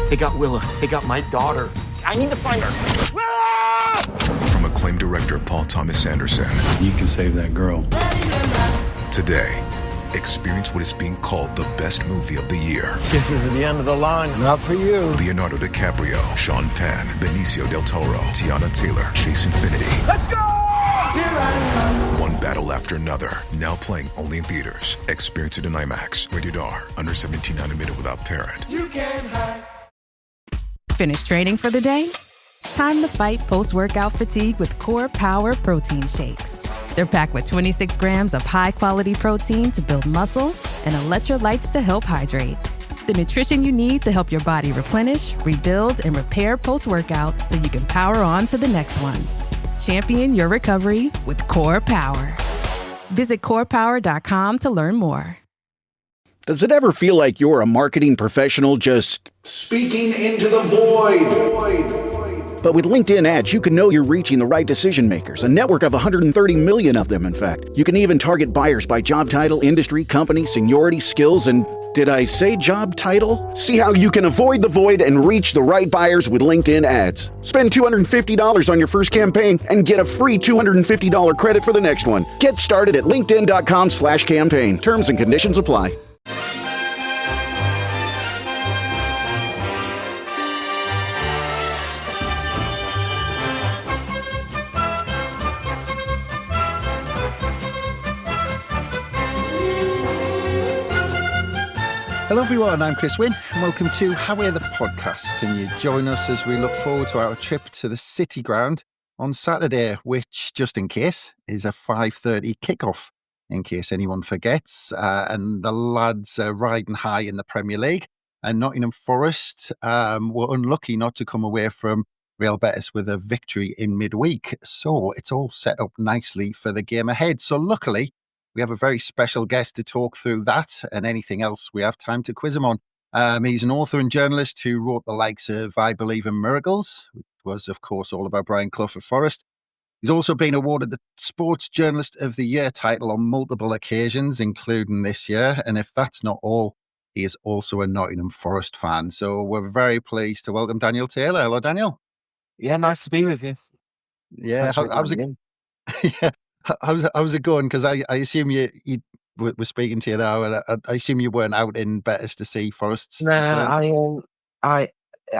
They got Willa. They got my daughter. I need to find her. From acclaimed director Paul Thomas Anderson. You can save that girl. Today, experience what is being called the best movie of the year. This is the end of the line. Not for you. Leonardo DiCaprio, Sean Penn, Benicio del Toro, Tiana Taylor, Chase Infinity. Let's go! One battle after another. Now playing only in theaters. Experience it in IMAX. Rated R. Under 17 not admitted without parent. You can't hide. Finish training for the day? Time to fight post-workout fatigue with Core Power Protein Shakes. They're packed with 26 grams of high-quality protein to build muscle and electrolytes to help hydrate. The nutrition you need to help your body replenish, rebuild, and repair post-workout so you can power on to the next one. Champion your recovery with Core Power. Visit corepower.com to learn more. Does it ever feel like you're a marketing professional just speaking into the void? But with LinkedIn ads, you can know you're reaching the right decision makers, a network of 130 million of them, in fact. You can even target buyers by job title, industry, company, seniority, skills, and did I say job title? See how you can avoid the void and reach the right buyers with LinkedIn ads. Spend $250 on your first campaign and get a free $250 credit for the next one. Get started at linkedin.com/campaign. Terms and conditions apply. Hello everyone, I'm Chris Wynn and welcome to How We're the Podcast, and you join us as we look forward to our trip to the City Ground on Saturday, which, just in case, is a 5:30 kickoff, in case anyone forgets, and the lads are riding high in the Premier League, and Nottingham Forest were unlucky not to come away from Real Betis with a victory in midweek, so it's all set up nicely for the game ahead. So luckily, we have a very special guest to talk through that and anything else we have time to quiz him on. He's an author and journalist who wrote the likes of I Believe in Miracles, which was, of course, all about Brian Clough at Forest. He's also been awarded the Sports Journalist of the Year title on multiple occasions, including this year. And if that's not all, he is also a Nottingham Forest fan. So we're very pleased to welcome Daniel Taylor. Hello, Daniel. Yeah, nice to be with you. Yeah, how's it? Yeah. How's it going? Because I assume you we're speaking to you now, and I assume you weren't out in Betis to see Forest's. No, I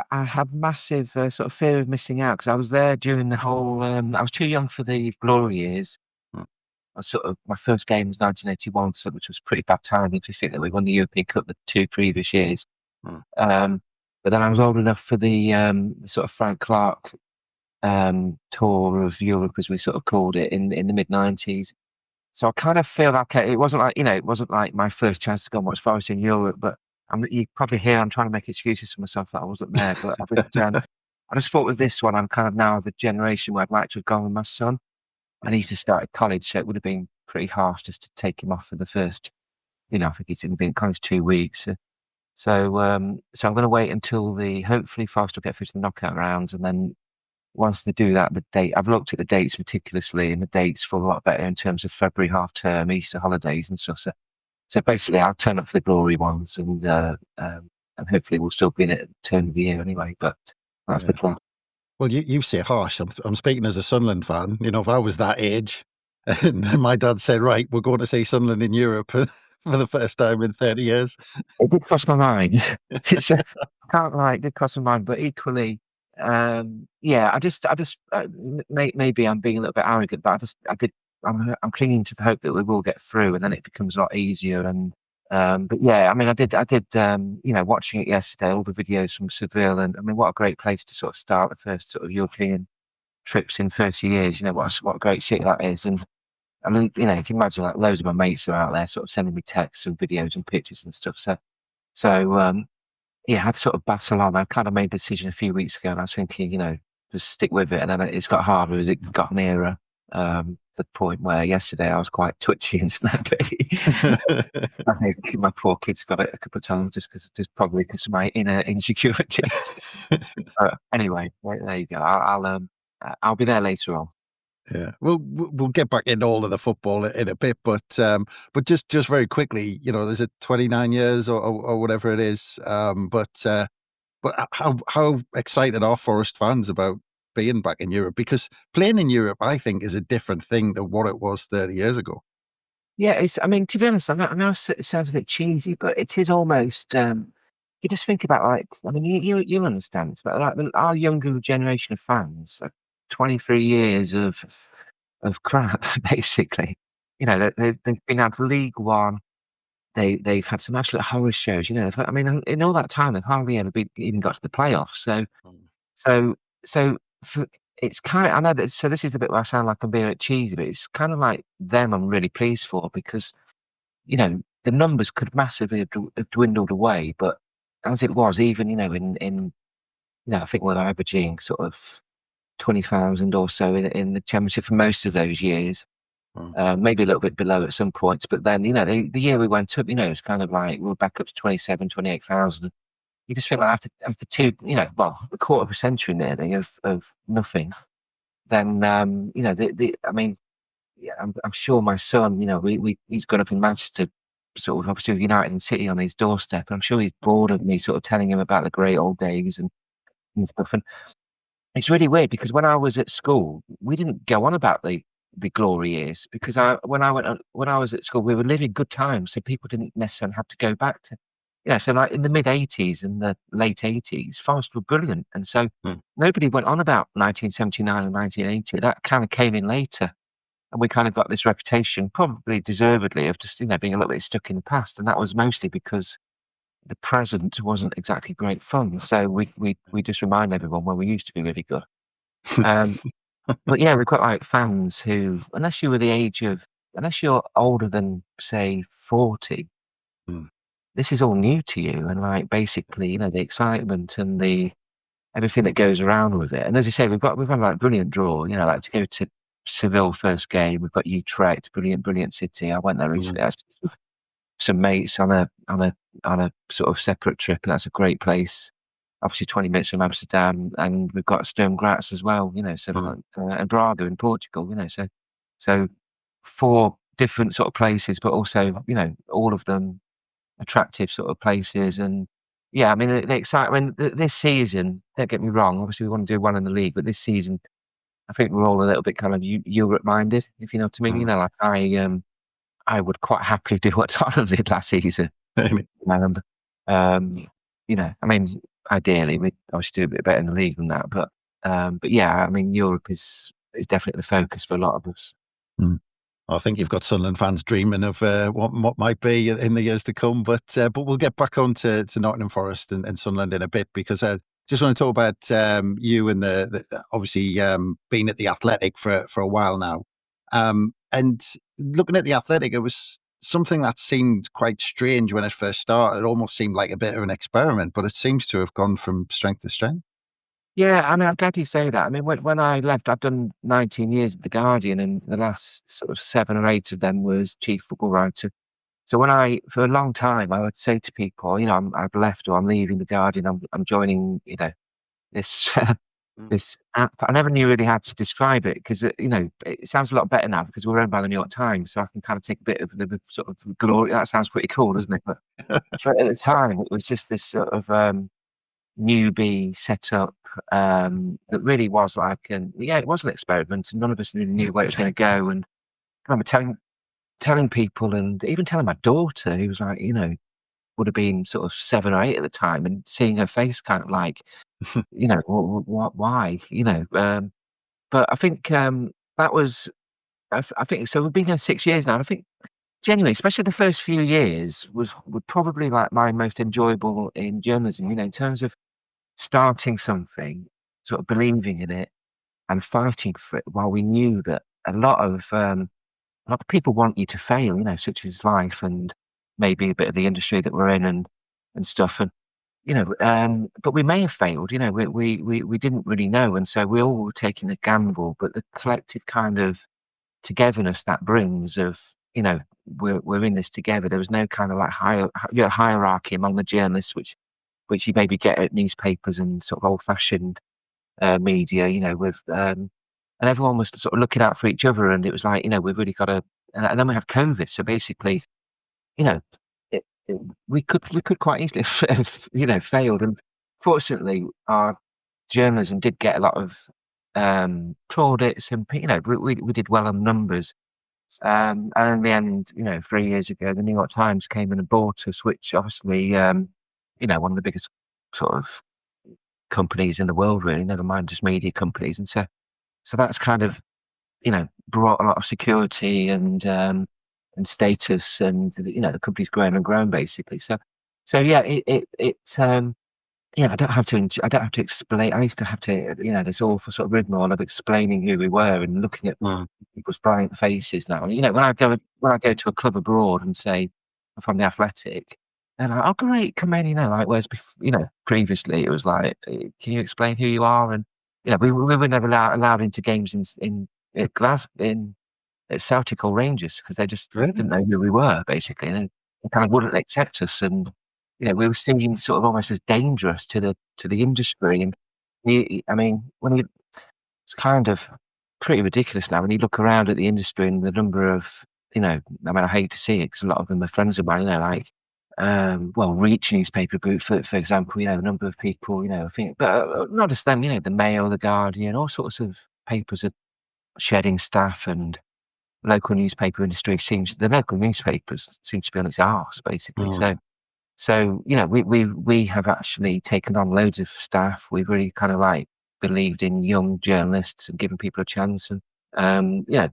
had massive sort of fear of missing out because I was there during the whole. I was too young for the glory years. I was my first game was 1981, so which was pretty bad timing to think that we won the European Cup the 2 previous years. But then I was old enough for the sort of Frank Clark tour of Europe, as we sort of called it, in the mid-90s. So I kind of feel like it wasn't like my first chance to go and watch Forest in Europe, but you probably hear I'm trying to make excuses for myself that I wasn't there. But I just thought with this one, I'm kind of now of a generation where I'd like to have gone with my son, and he's just started college, so it would have been pretty harsh just to take him off for the first, I think he's been in college 2 weeks. So I'm going to wait until hopefully Forest will get through to the knockout rounds, and then once they do that, I've looked at the dates meticulously, and the dates fall a lot better in terms of February half term, Easter holidays and stuff. So basically, I'll turn up for the glory ones, and hopefully we'll still be in it at the turn of the year anyway. But that's the plan. Well, you say harsh. I'm speaking as a Sunderland fan. If I was that age, and my dad said, "Right, we're going to see Sunderland in Europe for the first time in 30 years," it did cross my mind. I can't lie, it did cross my mind, but equally. I just maybe I'm being a little bit arrogant, but I'm clinging to the hope that we will get through, and then it becomes a lot easier. And but yeah, I did watching it yesterday, all the videos from Seville, and what a great place to sort of start the first sort of European trips in 30 years. What a great city that is. And you can imagine like loads of my mates are out there sort of sending me texts and videos and pictures and stuff. So yeah, I had to sort of battle on. I kind of made a decision a few weeks ago, and I was thinking, just stick with it. And then it's got harder as it got nearer. The point where yesterday I was quite twitchy and snappy. I think my poor kids got it a couple of times just probably because of my inner insecurities. Anyway, there you go. I'll be there later on. Yeah, we'll get back into all of the football in a bit, but just very quickly, there's a 29 years or whatever it is, but But how excited are Forest fans about being back in Europe? Because playing in Europe, I think, is a different thing to what it was 30 years ago. Yeah, I mean, to be honest, I know it sounds a bit cheesy, but it is almost, you just think about, like, I mean, you understand this, but, like, our younger generation of fans, like 23 years of crap, basically. You know, they've been out of League One. They've had some absolute horror shows, you know. I mean, in all that time, they've hardly ever even got to the playoffs. So so for it's kinda, I know that, so this is the bit where I sound like I'm being a bit cheesy, but it's kind of like them I'm really pleased for, because, you know, the numbers could massively have dwindled away, but as it was, even, you know, I think we're averaging sort of 20,000 or so in the championship for most of those years. Mm. Maybe a little bit below at some points, but then, you know, the year we went up, you know, it's kind of like we're back up to 27, 28,000. You just feel like after two, you know, well, a quarter of a century nearly of nothing, then, you know, I mean, yeah, I'm sure my son, you know, he's grown up in Manchester, sort of obviously with United and City on his doorstep, and I'm sure he's bored of me sort of telling him about the great old days and stuff. And it's really weird, because when I was at school, we didn't go on about the glory years, because when I was at school, we were living good times, so people didn't necessarily have to go back to, you know, so like in the mid-80s and the late 80s, Forest were brilliant, and so Mm. nobody went on about 1979 and 1980. That kind of came in later, and we kind of got this reputation, probably deservedly, of just, you know, being a little bit stuck in the past, and that was mostly because the present wasn't exactly great fun. So we just remind everyone, well, we used to be really good. Um, but yeah, we've got like fans who, unless you're older than, say, 40, Mm. this is all new to you. And like, basically, you know, the excitement and everything that goes around with it. And as you say, we've had like brilliant draw, you know, like to go to Seville first game. We've got Utrecht, brilliant city. I went there Mm. recently, actually, with some mates on a sort of separate trip, and that's a great place. Obviously, 20 minutes from Amsterdam, and we've got Sturm Graz as well, you know, so Mm. like, and Braga in Portugal, you know, so 4 different sort of places, but also, you know, all of them attractive sort of places. And yeah, I mean, the excitement, I mean, this season, don't get me wrong, obviously we want to do well in the league, but this season, I think we're all a little bit kind of Europe minded, if you know what I mean. You Mm. know, like I would quite happily do what Tottenham did last season. Um, you know, I mean, ideally, we'd obviously do a bit better in the league than that, but yeah, I mean, Europe is definitely the focus for a lot of us. Mm. I think you've got Sunderland fans dreaming of what might be in the years to come. But we'll get back on to Nottingham Forest and Sunderland in a bit, because I just want to talk about you and the obviously being at the Athletic for a while now. And looking at the Athletic, it was something that seemed quite strange when it first started. It almost seemed like a bit of an experiment, but it seems to have gone from strength to strength. Yeah, I mean, I'm glad you say that. I mean, when I left, I've done 19 years at The Guardian, and the last sort of 7 or 8 of them was chief football writer. So for a long time, I would say to people, you know, I've left, or I'm leaving The Guardian. I'm joining, you know, this Mm. this app. I never knew really how to describe it, because, you know, it sounds a lot better now because we're owned by the New York Times, so I can kind of take a bit of the sort of glory. That sounds pretty cool, doesn't it? But at the time, it was just this sort of newbie setup, that really was like, yeah, it was an experiment, and none of us really knew where it was going to go. And I remember telling people, and even telling my daughter, who was like, you know, would have been sort of 7 or 8 at the time, and seeing her face kind of like, you know, what, why, you know. But I think that was, I think so. We've been here 6 years now. And I think genuinely, especially the first few years, would probably like my most enjoyable in journalism. You know, in terms of starting something, sort of believing in it and fighting for it, while we knew that a lot of people want you to fail, you know, such as life and maybe a bit of the industry that we're in, and stuff. And, you know, but we may have failed, you know, we didn't really know. And so we all were taking a gamble, but the collective kind of togetherness that brings of, you know, we're in this together. There was no kind of like hierarchy among the journalists, which you maybe get at newspapers and sort of old fashioned media, you know, and everyone was sort of looking out for each other, and it was like, you know, we've really got to. And then we had COVID, so basically, you know, it, we could quite easily have, you know, failed. And fortunately, our journalism did get a lot of plaudits, and we did well on numbers. And in the end, 3 years ago, the New York Times came in and bought us, which obviously, one of the biggest sort of companies in the world, really, never mind just media companies. And so that's kind of, brought a lot of security and status, and the company's grown and grown basically. So yeah, I don't have to explain. I used to have to, this awful sort of rigmarole of explaining who we were and looking at people's bright faces now. And, when I go to a club abroad and say I'm from the Athletic, they're like, "Oh, great, come in," like, whereas previously it was like, "Can you explain who you are?" And, we were never allowed into games in Glasgow, at Celtic or Rangers, because they just Really? didn't know who we were, basically, and they kind of wouldn't accept us. And we were seen sort of almost as dangerous to the industry. And I mean, it's kind of pretty ridiculous now when you look around at the industry and the number of, I hate to see it because a lot of them are friends of mine, like, Reach newspaper group, for example, the number of people, I think, but not just them, the Mail, the Guardian, all sorts of papers are shedding staff, and local newspaper industry the local newspapers seem to be on its arse, basically. So, we have actually taken on loads of staff. We've really kind of like believed in young journalists and giving people a chance. And,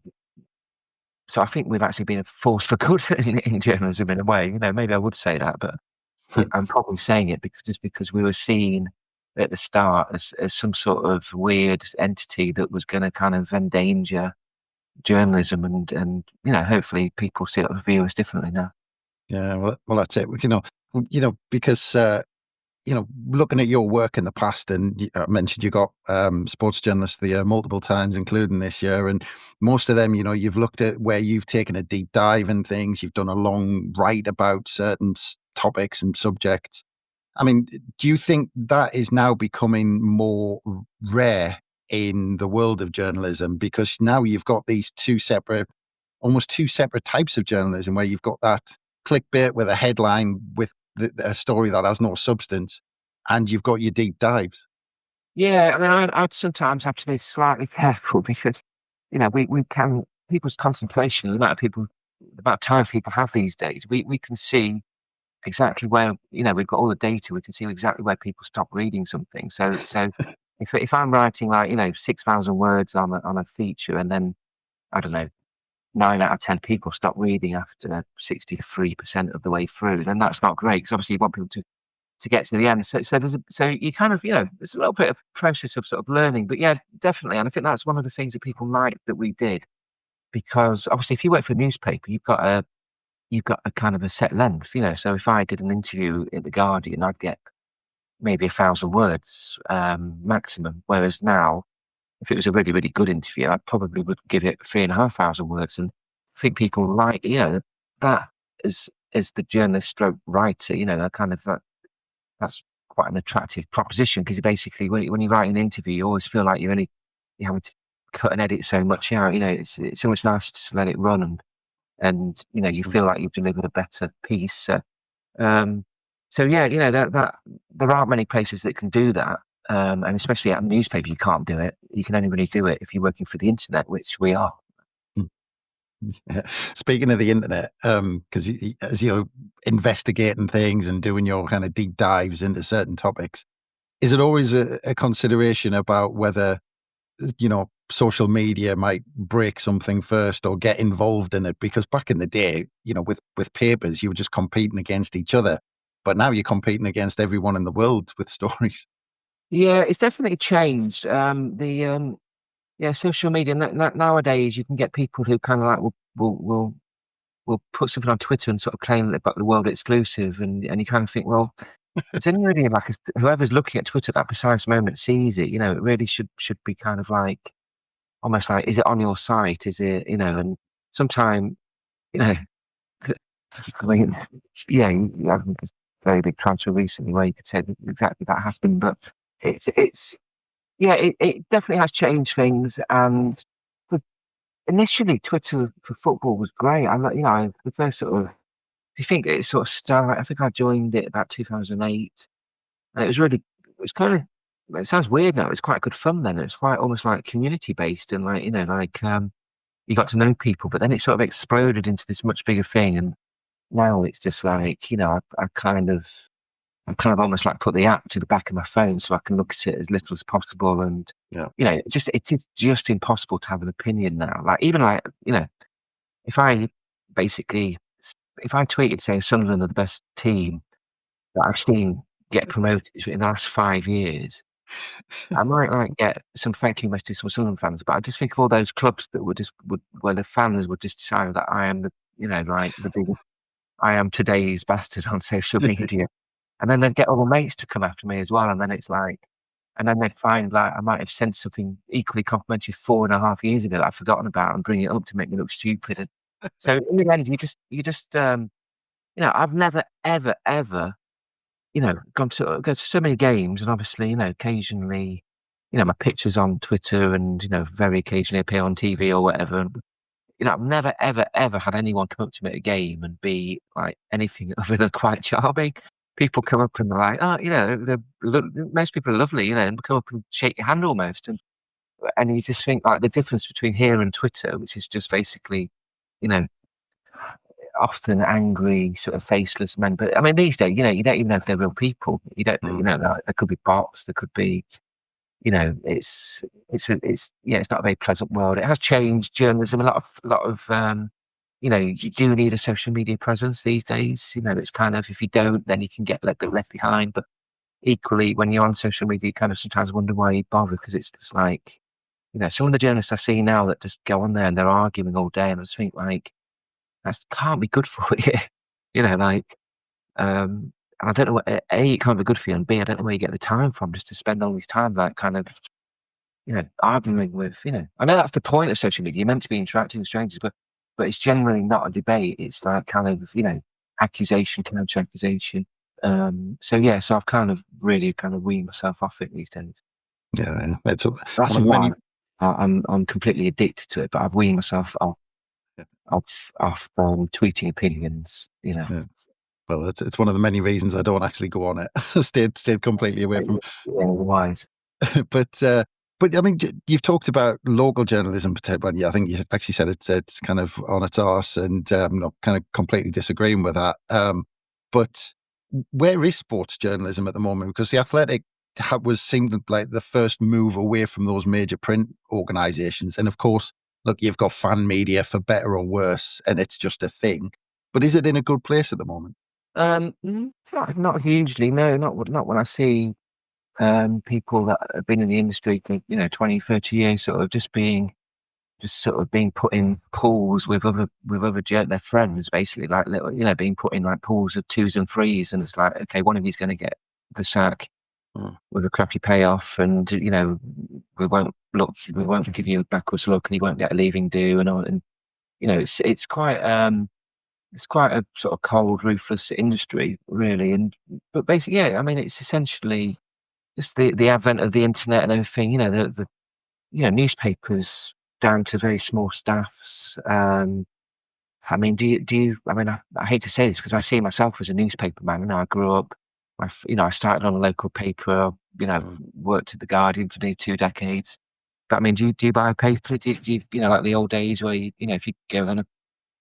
so I think we've actually been a force for good in journalism in a way. Maybe I would say that, but I'm probably saying it because we were seen at the start as some sort of weird entity that was going to kind of endanger journalism, and hopefully people view us differently now. Yeah, well, that's it. Because looking at your work in the past, and I mentioned you got Sports Journalist of the Year multiple times, including this year, and most of them, you've looked at where you've taken a deep dive in things, you've done a long write about certain topics and subjects. I mean, do you think that is now becoming more rare in the world of journalism? Because now you've got these almost two separate types of journalism, where you've got that clickbait with a headline with a story that has no substance, and you've got your deep dives. Yeah, I mean, I'd sometimes have to be slightly careful because, people's concentration, the amount of time people have these days, we can see exactly where, we've got all the data, we can see exactly where people stop reading something. So if I'm writing like, 6,000 words on a feature, and then, I don't know, 9 out of 10 people stop reading after 63% of the way through, then that's not great, because obviously you want people to get to the end. So you kind of, there's a little bit of process of sort of learning, but yeah, definitely. And I think that's one of the things that people like that we did, because obviously if you work for a newspaper, you've got a kind of a set length, So if I did an interview in the Guardian, I'd get maybe 1,000 words maximum, whereas now, if it was a really, really good interview, I probably would give it 3,500 words. And I think people like, that as the journalist stroke writer, that kind of that's quite an attractive proposition, because basically when you write an interview, you always feel like you're having to cut and edit so much out. It's so much nicer to just let it run, and you feel like you've delivered a better piece. So yeah, that there aren't many places that can do that. And especially at a newspaper, you can't do it. You can only really do it if you're working for the internet, which we are. Speaking of the internet, because as you're investigating things and doing your kind of deep dives into certain topics, is it always a consideration about whether, social media might break something first or get involved in it? Because back in the day, with papers, you were just competing against each other. But now you're competing against everyone in the world with stories. Yeah, it's definitely changed. Social media nowadays, you can get people who kind of like will put something on Twitter and sort of claim that they've got the world exclusive, and you kind of think, well, it's only really like whoever's looking at Twitter at that precise moment sees it. It really should be kind of like almost like, is it on your site? Is it, and sometimes, I mean, yeah, you had this very big transfer recently where you could say that exactly that happened, but it's yeah, it definitely has changed things. And but initially, Twitter for football was great. The first sort of, I think it sort of started, I think I joined it about 2008, and it was really, it's kind of, it sounds weird now. It's quite good fun then. It's quite almost like community based and like, you got to know people, but then it sort of exploded into this much bigger thing. And now it's just like, I've kind of almost like put the app to the back of my phone so I can look at it as little as possible. And, Yeah. it is just impossible to have an opinion now. Like, even like, if I basically, if I tweeted saying Sunderland are the best team that I've seen get promoted in the last 5 years, I might like get some thank you messages from Sunderland fans, but I just think of all those clubs that where the fans would just decide that I am the biggest, I am today's bastard on social media. And then they'd get all the mates to come after me as well. And then it's like, and then they'd find like I might have sent something equally complimentary 4.5 years ago that I've forgotten about and bring it up to make me look stupid. And so in the end, I've never, ever, ever, go to so many games, and obviously, occasionally, my pictures on Twitter and, very occasionally appear on TV or whatever. And, I've never, ever, ever had anyone come up to me at a game and be like anything other than quite charming. People come up and they're like, oh, most people are lovely, and come up and shake your hand almost. And you just think like the difference between here and Twitter, which is just basically, you know, often angry, sort of faceless men. But I mean, these days, you don't even know if they're real people. You don't, there could be bots. There could be, it's not a very pleasant world. It has changed journalism. A lot of, you do need a social media presence these days. It's kind of, if you don't, then you can get a little bit left behind. But equally, when you're on social media, you kind of sometimes wonder why you bother, because it's just like, some of the journalists I see now that just go on there and they're arguing all day, and I just think like, that can't be good for you. And I don't know what, A, it can't be good for you, and B, I don't know where you get the time from just to spend all this time like kind of, arguing with, I know that's the point of social media. You're meant to be interacting with strangers, but it's generally not a debate. It's like kind of, accusation, counter accusation. So I've kind of really kind of weaned myself off it these days. Yeah, it's That's one of why many. I'm completely addicted to it, but I've weaned myself off tweeting opinions, Yeah. Well, it's one of the many reasons I don't actually go on it. stayed completely away from. Yeah, wise. But I mean, you've talked about local journalism, particularly. I think you actually said it's kind of on its arse, and I'm not kind of completely disagreeing with that. But where is sports journalism at the moment? Because the Athletic seemed like the first move away from those major print organisations, and of course, look, you've got fan media for better or worse, and it's just a thing. But is it in a good place at the moment? Not hugely. No, not when I see people that have been in the industry for 20, 30 years, sort of being put in pools with other their friends, basically, like being put in like pools of 2s and 3s, and it's like, okay, one of you's going to get the sack with a crappy payoff, and we won't give you a backwards look, and you won't get a leaving do, and it's quite a sort of cold, ruthless industry, really. But basically, I mean, it's essentially just the advent of the internet and everything. The newspapers down to very small staffs. I mean, do you? I mean, I hate to say this because I see myself as a newspaper man. I grew up. I started on a local paper. Worked at the Guardian for nearly 2 decades. But I mean, do you buy a paper? Do you like the old days where if you go on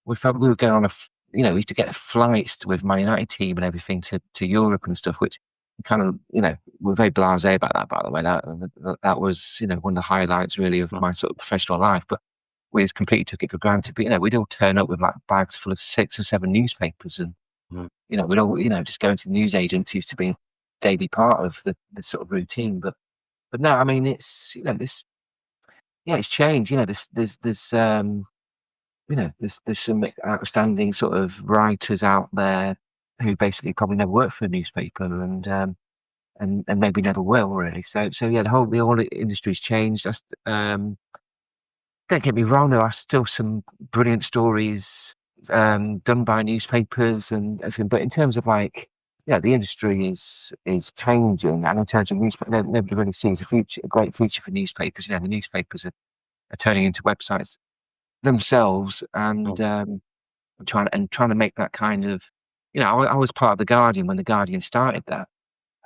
we were going on we used to get flights with my United team and everything to Europe and stuff, which kind of, we're very blasé about that, by the way. That was, one of the highlights really of my sort of professional life, but we just completely took it for granted. But, we'd all turn up with like bags full of 6 or 7 newspapers, and, we'd all, just go into the newsagents used to be a daily part of the sort of routine. But no, I mean, it's, it's changed. There's some outstanding sort of writers out there who basically probably never worked for a newspaper, and maybe never will, really. So the whole industry's changed. Don't get me wrong, there are still some brilliant stories done by newspapers and everything, but in terms of like, the industry is changing, and in terms of newspaper, nobody really sees a great future for newspapers. The newspapers are turning into websites themselves, and trying to make that kind of, I was part of the Guardian when the Guardian started that,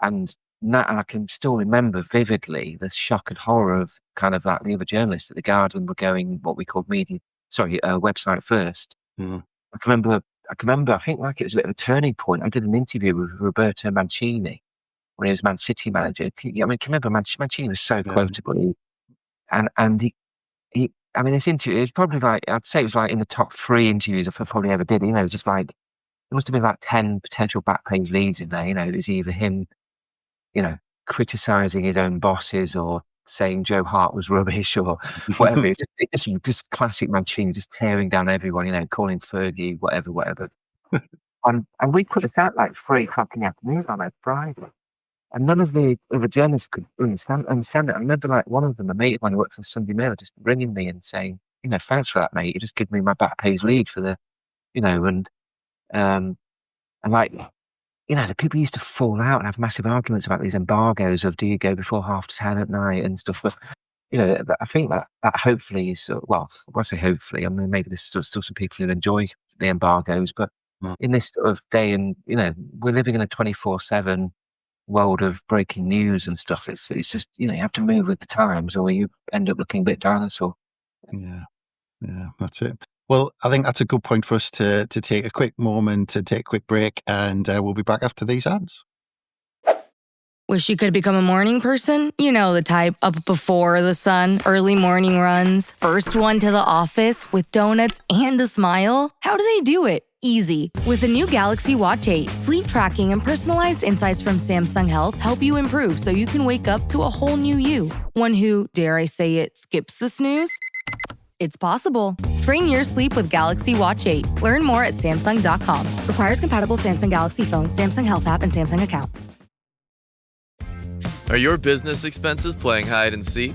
and and I can still remember vividly the shock and horror of kind of like the other journalists at the Guardian were going what we called website first. Mm. I can remember, I think like it was a bit of a turning point. I did an interview with Roberto Mancini when he was Man City manager. I mean, can you remember Mancini was so quotable, and he. I mean, this interview, it's probably like, I'd say it was like in the top 3 interviews I've probably ever did. You know, just like, there must have been like 10 potential back page leads in there. You know, it was either him, you know, criticizing his own bosses or saying Joe Hart was rubbish or whatever. Just classic Mancini, just tearing down everyone, you know, calling Fergie, whatever. And we put this out like 3:00 in the afternoon on a Friday. And none of the other journalists could understand it. I remember like one of them, a mate of mine who worked for the Sunday Mail, just ringing me and saying, you know, thanks for that, mate. You just give me my back page lead for the, you know, and like, you know, the people used to fall out and have massive arguments about these embargoes of do you go before 10:30 at night and stuff. But, you know, I think that hopefully is, well, when I say hopefully, I mean, maybe there's still some people who enjoy the embargoes, but in this sort of day and, you know, we're living in a 24/7 world of breaking news and stuff. It's just, you know, you have to move with the times or you end up looking a bit dinosaur. Yeah, that's it. Well, I think that's a good point for us to take a quick moment, to take a quick break, and we'll be back after these ads. Wish you could become a morning person? You know the type, up before the sun, early morning runs, first one to the office with donuts and a smile. How do they do it? Easy. With the new Galaxy Watch 8, sleep tracking and personalized insights from Samsung Health help you improve so you can wake up to a whole new you. One who, dare I say it, skips the snooze? It's possible. Train your sleep with Galaxy Watch 8. Learn more at Samsung.com. Requires compatible Samsung Galaxy phone, Samsung Health app, and Samsung account. Are your business expenses playing hide and seek?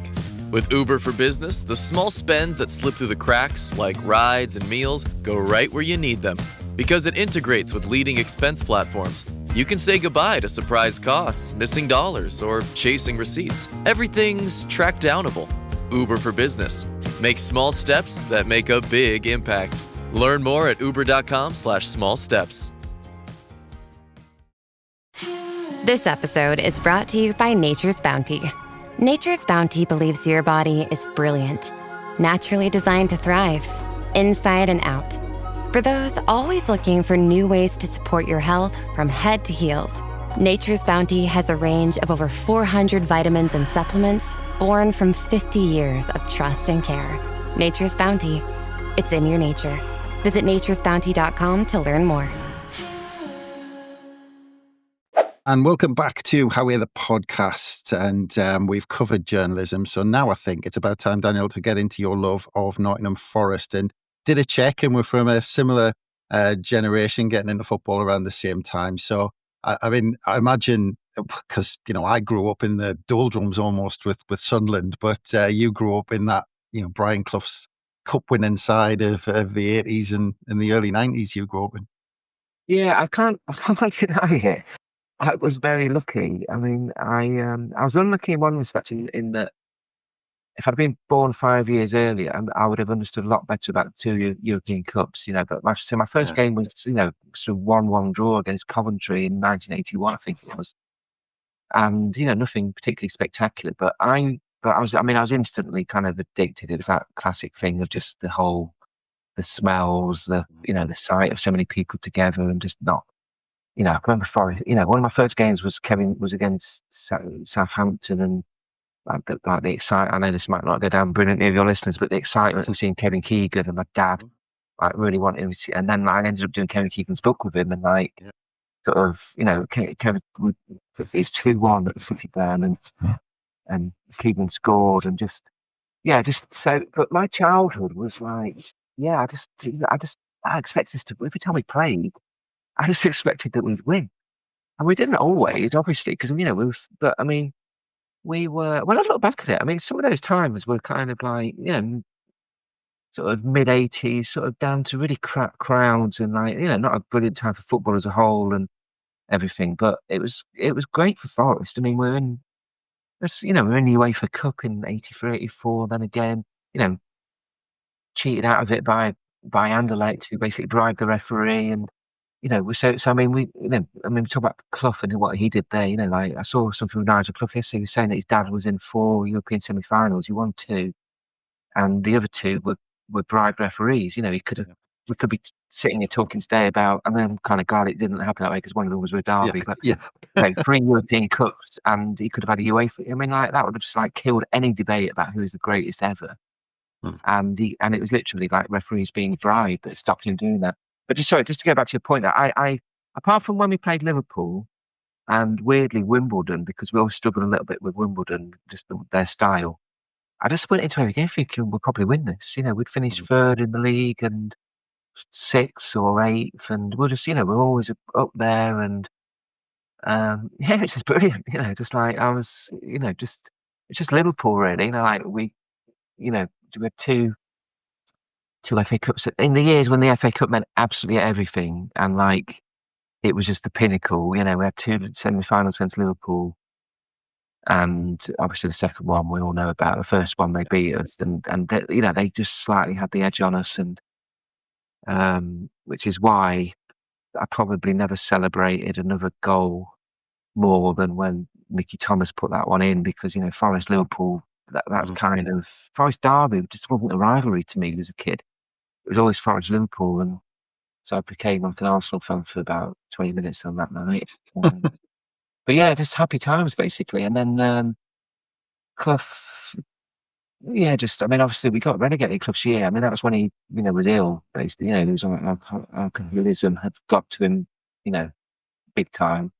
With Uber for Business, the small spends that slip through the cracks, like rides and meals, go right where you need them. Because it integrates with leading expense platforms, you can say goodbye to surprise costs, missing dollars, or chasing receipts. Everything's track downable. Uber for Business. Make small steps that make a big impact. Learn more at uber.com/small steps. This episode is brought to you by Nature's Bounty. Nature's Bounty believes your body is brilliant, naturally designed to thrive, inside and out. For those always looking for new ways to support your health from head to heels, Nature's Bounty has a range of over 400 vitamins and supplements born from 50 years of trust and care. Nature's Bounty. It's in your nature. Visit naturesbounty.com to learn more. And welcome back to How We're the podcast. And we've covered journalism. So now I think it's about time, Daniel, to get into your love of Nottingham Forest. And did a check, and we're from a similar generation getting into football around the same time. So, I mean, I imagine, because, you know, I grew up in the doldrums almost with Sunderland, but you grew up in that, you know, Brian Clough's cup-winning side of the 80s and in the early 90s you grew up in. Yeah, I can't deny it. I was very lucky. I mean, I was unlucky in one respect in that if I'd been born 5 years earlier, I would have understood a lot better about the 2 European Cups, you know. But my first game was, you know, sort of 1-1 draw against Coventry in 1981, I think it was. And, you know, nothing particularly spectacular, but I was instantly kind of addicted. It was that classic thing of just the smells, the sight of so many people together and just not, you know, I remember Forest, you know, one of my first games was against Southampton, and like the excitement. I know this might not go down brilliantly with your listeners, but the excitement of seeing Kevin Keegan, and my dad like really wanted him to see, and then I ended up doing Kevin Keegan's book with him, and like sort of, you know, Kevin, it's 2-1 at the City Burn, and Keegan scored, and just so. But my childhood was like, I expected us to, every time we played, I just expected that we'd win. And we didn't always, obviously, because, you know, but I mean, we were, when I look back at it, I mean, some of those times were kind of like, you know, sort of mid-80s, sort of down to really crap crowds, and like, you know, not a brilliant time for football as a whole and everything, but it was great for Forest. I mean, we're in the UEFA Cup in 83, 84, then again, you know, cheated out of it by Anderlecht, who basically bribed the referee, and So I mean, we talk about Clough and what he did there. Like I saw something with Nigel Clough yesterday. He was saying that his dad was in 4 European semi-finals. He won 2, and the other 2 were bribed referees. We could be sitting here talking today about. I mean, I'm kind of glad it didn't happen that way because one of them was with Derby. But 3 European Cups, and he could have had a UEFA. I mean, like that would have just like killed any debate about who is the greatest ever. And it was literally like referees being bribed that stopped him doing that. But just to go back to your point, that I apart from when we played Liverpool and weirdly Wimbledon, because we always struggled a little bit with Wimbledon, just their style. I just went into every game thinking we'll probably win this. We'd finish 3rd in the league and 6th or 8th, and we're just we're always up there, and it's just brilliant. Just like I was, it's just Liverpool really. Like we had two FA Cups in the years when the FA Cup meant absolutely everything, and like it was just the pinnacle. We had 2 semi-finals against Liverpool, and obviously the second one we all know about. The first one they beat us, and they just slightly had the edge on us, and which is why I probably never celebrated another goal more than when Mickey Thomas put that one in, because Forest Liverpool, that's kind of Forest Derby just wasn't a rivalry to me as a kid. It was always Forest Liverpool, and so I became like an Arsenal fan for about 20 minutes on that night. But yeah, just happy times basically. And then Clough, I mean, obviously we got relegated Clough's year. I mean, that was when he, was ill, basically. He was on alcoholism had got to him, big time.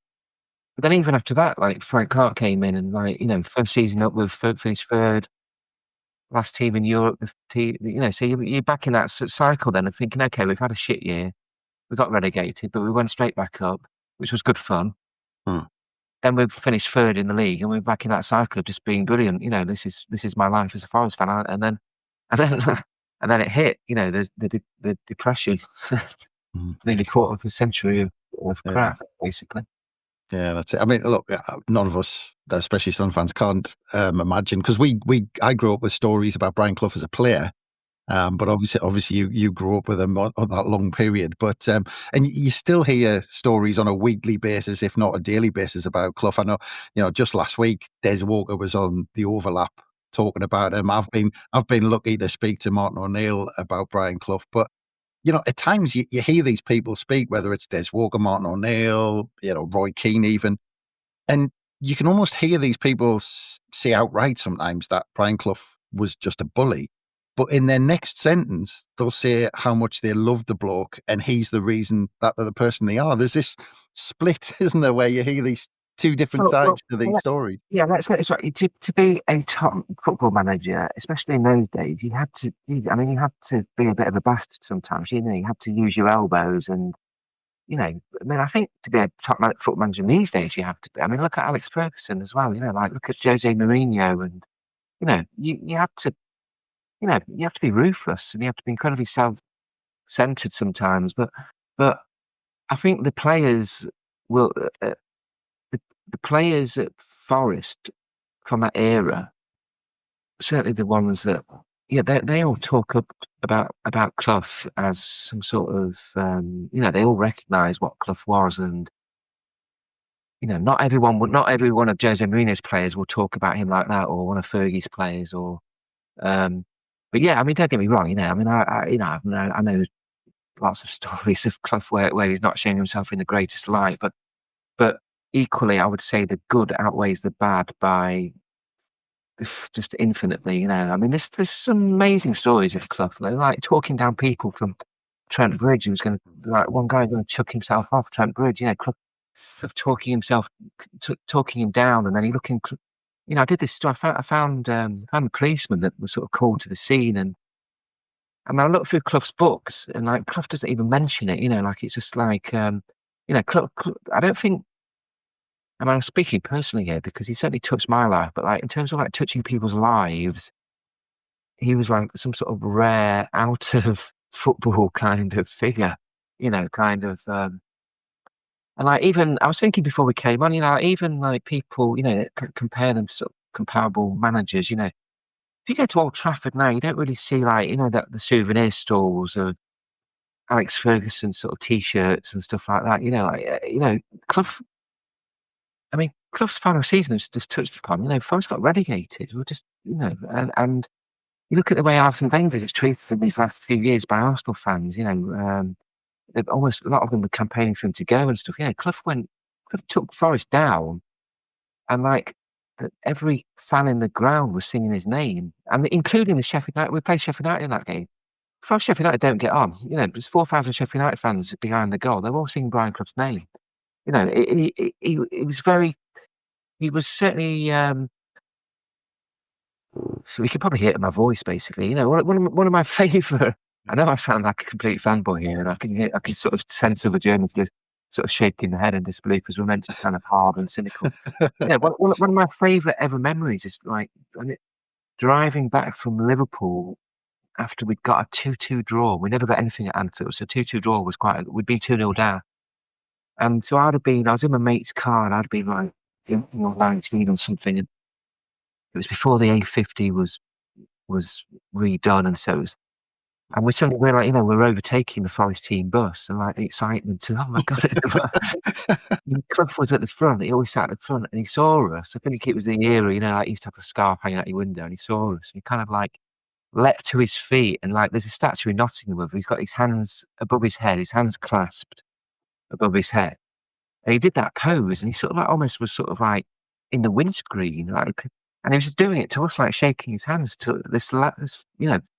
But then even after that, like Frank Clark came in and like, first season up with finished 3rd, last team in Europe, so you're back in that cycle then of thinking, okay, we've had a shit year, we got relegated, but we went straight back up, which was good fun. Then we've finished 3rd in the league, and we're back in that cycle of just being brilliant. This is my life as a Forest fan, and then it hit. The depression, nearly quarter of a century of crap, basically. Yeah, that's it. I mean, look, none of us, especially Sun fans, can't imagine, because I grew up with stories about Brian Clough as a player, but obviously you grew up with him on that long period. But and you still hear stories on a weekly basis, if not a daily basis, about Clough. I know, just last week, Des Walker was on the Overlap talking about him. I've been lucky to speak to Martin O'Neill about Brian Clough, but at times you hear these people speak, whether it's Des Walker, Martin O'Neill, Roy Keane even, and you can almost hear these people say outright sometimes that Brian Clough was just a bully. But in their next sentence, they'll say how much they love the bloke and he's the reason that they're the person they are. There's this split, isn't there, where you hear these 2 different sides to these stories. Yeah, that's right. To be a top football manager, especially in those days, you had to be a bit of a bastard sometimes. You had to use your elbows, and I think to be a top football manager these days, you have to be. I mean, look at Alex Ferguson as well. Like look at Jose Mourinho, and you have to. You have to be ruthless, and you have to be incredibly self-centered sometimes. But I think the players will, the players at Forest from that era, certainly the ones that, they all talk up about Clough as some sort of, they all recognise what Clough was, and not every one of Jose Mourinho's players will talk about him like that, or one of Fergie's players, or. But yeah, I mean, don't get me wrong. I mean, I know lots of stories of Clough where he's not showing himself in the greatest light. But equally, I would say the good outweighs the bad by just infinitely. I mean, there's some amazing stories of Clough, like talking down people from Trent Bridge. He was going to, like, one guy going to chuck himself off Trent Bridge. Clough of talking him down, and then he looking. I did this stuff. I found a policeman that was sort of called to the scene, and I mean, I looked through Clough's books, and like Clough doesn't even mention it. Like it's just like, Clough, I don't think. I mean, I'm speaking personally here because he certainly touched my life, but like in terms of like touching people's lives, he was like some sort of rare, out of football kind of figure. Kind of. And like even I was thinking before we came on, even like people, compare them sort of comparable managers. If you go to Old Trafford now, you don't really see like that the souvenir stalls of. Alex Ferguson sort of T-shirts and stuff like that. Clough. I mean, Clough's final season was just touched upon. Forest got relegated. We're just, and you look at the way Arsene Wenger has treated them these last few years by Arsenal fans. They've almost a lot of them were campaigning for him to go and stuff. Clough took Forest down, and every fan in the ground was singing his name, and including the Sheffield United. We played Sheffield United in that game. If Sheffield United don't get on, there's 4,000 Sheffield United fans behind the goal. They're all singing Brian Clough's name. He was very. He was certainly. So you can probably hear it in my voice, basically. One of my favourite. I know I sound like a complete fanboy here, and I can sort of sense other journalists sort of shaking their head in disbelief because we're meant to be kind of hard and cynical. One of my favourite ever memories is driving back from Liverpool after we'd got a 2-2 draw. We never got anything at Anfield, so 2-2 draw was we'd been 2-0 down. And so I was in my mate's car, and I'd been 19 or something. And it was before the A50 was redone, and so it was. And we're overtaking the Forest team bus, and the excitement to, oh my God. Clough was at the front. He always sat at the front, and he saw us. I think it was the era, he used to have a scarf hanging out your window, and he saw us. And he kind of leapt to his feet, and there's a statue in Nottingham of him. He's got his hands above his head, his hands clasped above his head. And he did that pose, and he sort of almost was sort of in the windscreen, and he was doing it to us, shaking his hands to this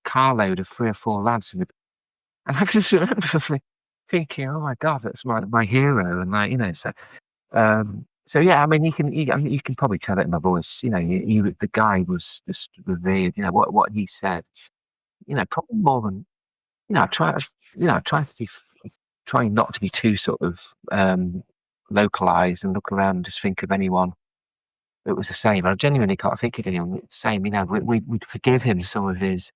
carload of 3 or 4 lads. And I just remember thinking, oh my God, that's my hero. And so yeah, I mean, you can probably tell it in my voice. The guy was just revered. What he said. Probably more than I try to be trying not to be too sort of localized and look around and just think of anyone that was the same. I genuinely can't think of anyone the same. We'd forgive him some of his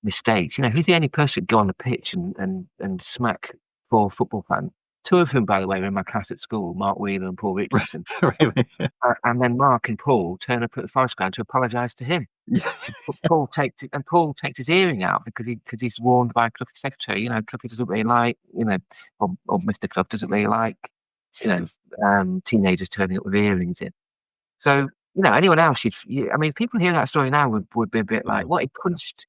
mistakes. He's the only person who'd go on the pitch and smack 4 football fans. 2 of whom, by the way, were in my class at school, Mark Wheeler and Paul Richardson. Really? And then Mark and Paul turn up at the Forest ground to apologise to him. Paul takes his hearing out because he's warned by Clough's secretary. Clough doesn't really like, or Mr. Clough doesn't really like, teenagers turning up with earrings in. So, anyone else, people hearing that story now would be a bit like, what, he punched?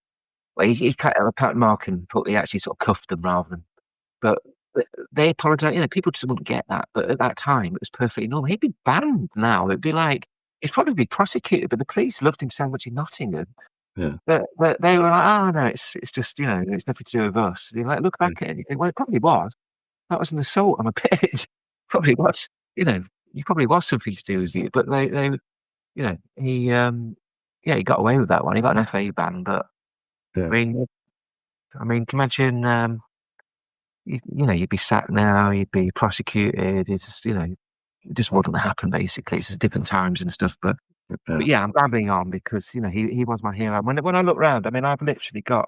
Well, he apparently Mark and Paul, he actually sort of cuffed them rather than, but they apologised. People just wouldn't get that, but at that time it was perfectly normal. He'd be banned now. It'd be he'd probably be prosecuted, but the police loved him so much in Nottingham. Yeah. But they were like, oh no, it's just it's nothing to do with us. And you look back at it, and you think, well, it probably was. That was an assault on a pitch. Probably was. He probably was something to do with it. But he got away with that one. He got an FA ban, but yeah. I mean, can you imagine? You'd be sacked now. You'd be prosecuted. It just wouldn't happen. Basically, it's just different times and stuff. But yeah, I'm babbling on because he was my hero. When I look round, I mean, I've literally got.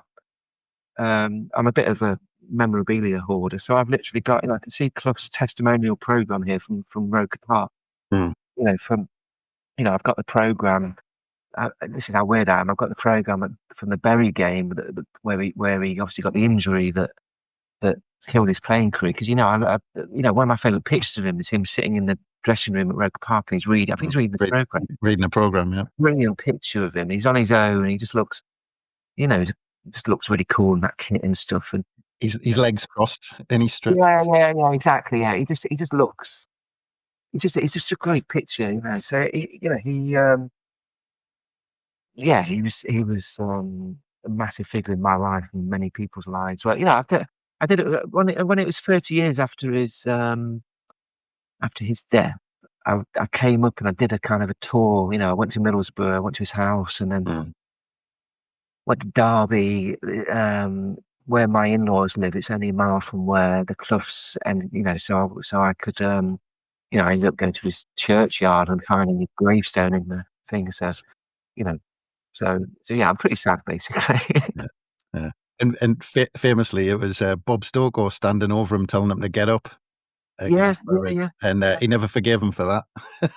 I'm a bit of a memorabilia hoarder, so I've literally got. I can see Clough's testimonial program here from Roker Park. Mm. I've got the program. This is how weird I am. I've got the program from the Bury game where he obviously got the injury that killed his playing career. Because one of my favourite pictures of him is him sitting in the dressing room at Roker Park, and he's reading. I think he's reading the program. Reading a program, yeah. Brilliant picture of him. He's on his own, and he just looks, just looks really cool in that kit and stuff. And his legs crossed in his strip. Yeah, exactly. Yeah, he just looks. It's just a great picture, So he was a massive figure in my life and many people's lives. Well, I did it when it was 30 years after his death. I came up and I did a kind of a tour. I went to Middlesbrough, I went to his house, and then went to Derby, where my in-laws live. It's only a mile from where the Cloughs, and so I could, I ended up going to his churchyard and finding his gravestone in the thing. So, so yeah, I'm pretty sad basically. Yeah. And famously, it was Bob Stokoe standing over him, telling him to get up. Yeah. And he never forgave him for that.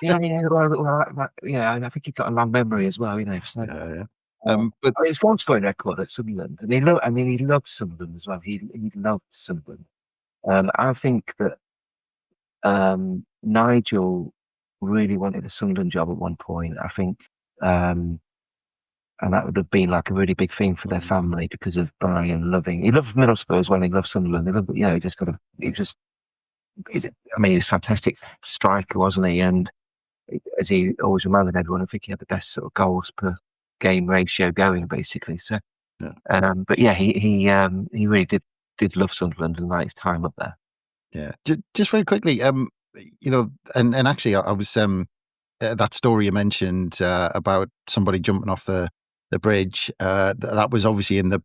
Yeah. Well, I think he's got a long memory as well, So. Yeah. But I mean, it's one scoring record at Sunderland, and he loved Sunderland as well. He loved Sunderland. I think that Nigel really wanted a Sunderland job at one point. I think, and that would have been like a really big thing for their family because of Brian loving. He loved Middlesbrough as well. He loved Sunderland. He loved, he just got a. He just. I mean, he was a fantastic striker, wasn't he? And as he always reminded everyone, I think he had the best sort of goals per game ratio going, basically. So, but yeah, he really did love Sunderland and like his time up there. Yeah, just very quickly, and actually, I was that story you mentioned about somebody jumping off the bridge. That was obviously in the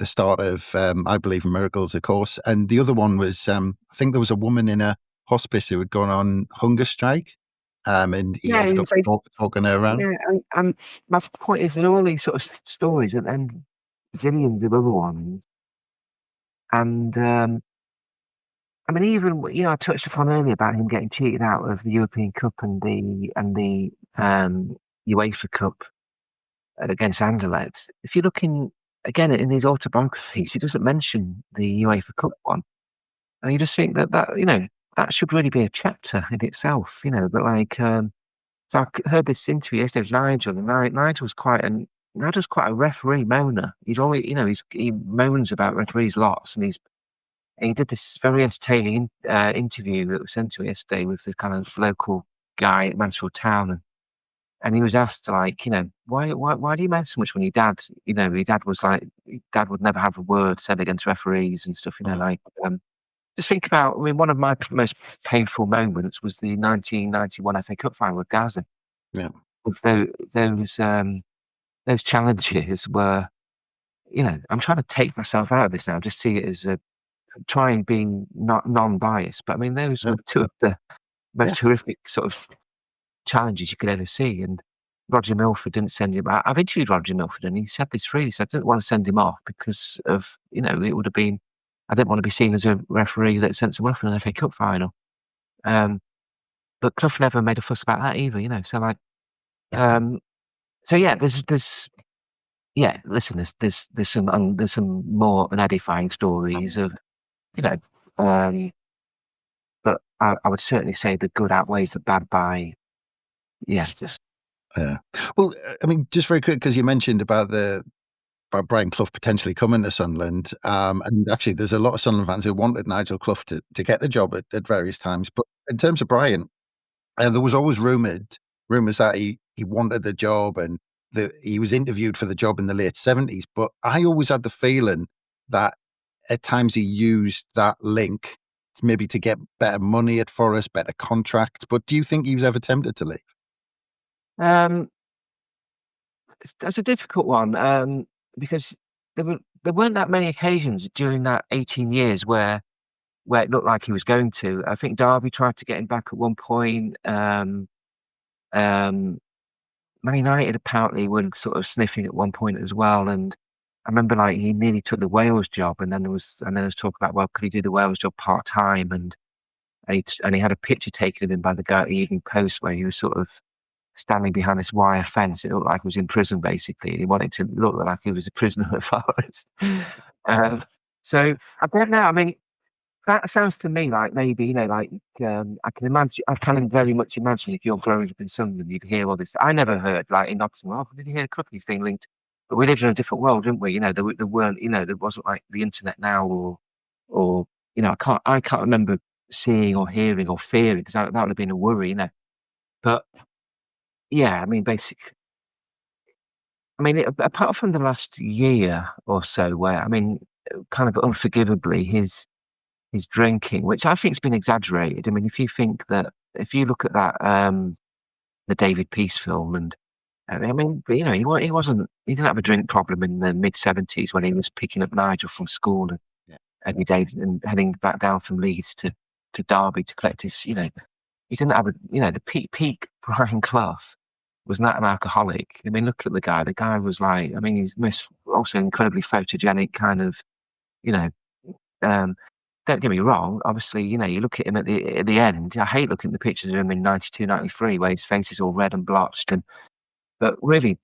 start of, I believe in miracles, of course. And the other one was, I think there was a woman in a hospice who had gone on hunger strike, and he ended up talking her around. Yeah, and my point is, in all these sort of stories, and zillions of other ones, and I mean, even I touched upon earlier about him getting cheated out of the European Cup and the UEFA Cup against Anderlecht. If you're looking again in his autobiographies, he doesn't mention the UEFA Cup one, and you just think that that should really be a chapter in itself, But like, so I heard this interview yesterday with Nigel, and Nigel's quite a referee moaner. He's always, he moans about referees lots, and he did this very entertaining interview that was sent to me yesterday with the kind of local guy at Mansfield Town, and he was asked, like, why do you moan so much when your dad, your dad was like, dad would never have a word said against referees and stuff, like, just think about, I mean, one of my most painful moments was the 1991 FA Cup final with Gaza. Yeah. With those challenges were, I'm trying to take myself out of this now, just see it as try and be not non-biased. But I mean, those were two of the most horrific sort of challenges you could ever see. And Roger Milford didn't send him out. I've interviewed Roger Milford, and he said this freely. He said, I didn't want to send him off because of, it would have been, I didn't want to be seen as a referee that sent someone off in an FA Cup final. But Clough never made a fuss about that either, So like, so yeah, there's yeah. Listen, there's some more unedifying stories of, but I would certainly say the good outweighs the bad by, just. Yeah. Well, I mean, just very quick, because you mentioned about Brian Clough potentially coming to Sunderland, and actually there's a lot of Sunderland fans who wanted Nigel Clough to get the job at various times. But in terms of Brian, there was always rumours that he wanted the job, and he was interviewed for the job in the late 70s. But I always had the feeling that at times he used that link maybe to get better money at Forest, better contracts. But do you think he was ever tempted to leave? That's a difficult one, because there weren't that many occasions during that 18 years where it looked like he was going to. I think Derby tried to get him back at one point. Man United apparently were sort of sniffing at one point as well, and I remember like he nearly took the Wales job, and then there was talk about, well, could he do the Wales job part time, and he had a picture taken of him by the guy at the Evening Post where he was sort of standing behind this wire fence. It looked like he was in prison, basically. He wanted to look like he was a prisoner at Forest. So I don't know. I mean, that sounds to me like maybe, I can imagine. I can very much imagine if you're growing up in Sunderland, you'd hear all this. I never heard like in Nottingham. Oh, did you hear the Cookie thing linked? But we lived in a different world, didn't we? There weren't. There wasn't like the internet now, or I can't remember seeing or hearing or fearing, because that would have been a worry, But yeah, I mean, apart from the last year or so, where kind of unforgivably his drinking, which I think has been exaggerated. I mean, if you look at that the David Peace film, and he didn't have a drink problem in the mid-70s when he was picking up Nigel from school every day and heading back down from Leeds to Derby to collect his, he didn't have the peak Brian Clough was not an alcoholic. I mean, look at the guy. The guy was like, he's also incredibly photogenic, kind of, don't get me wrong. Obviously, you look at him at the end. I hate looking at the pictures of him in 92, 93, where his face is all red and blotched. But really,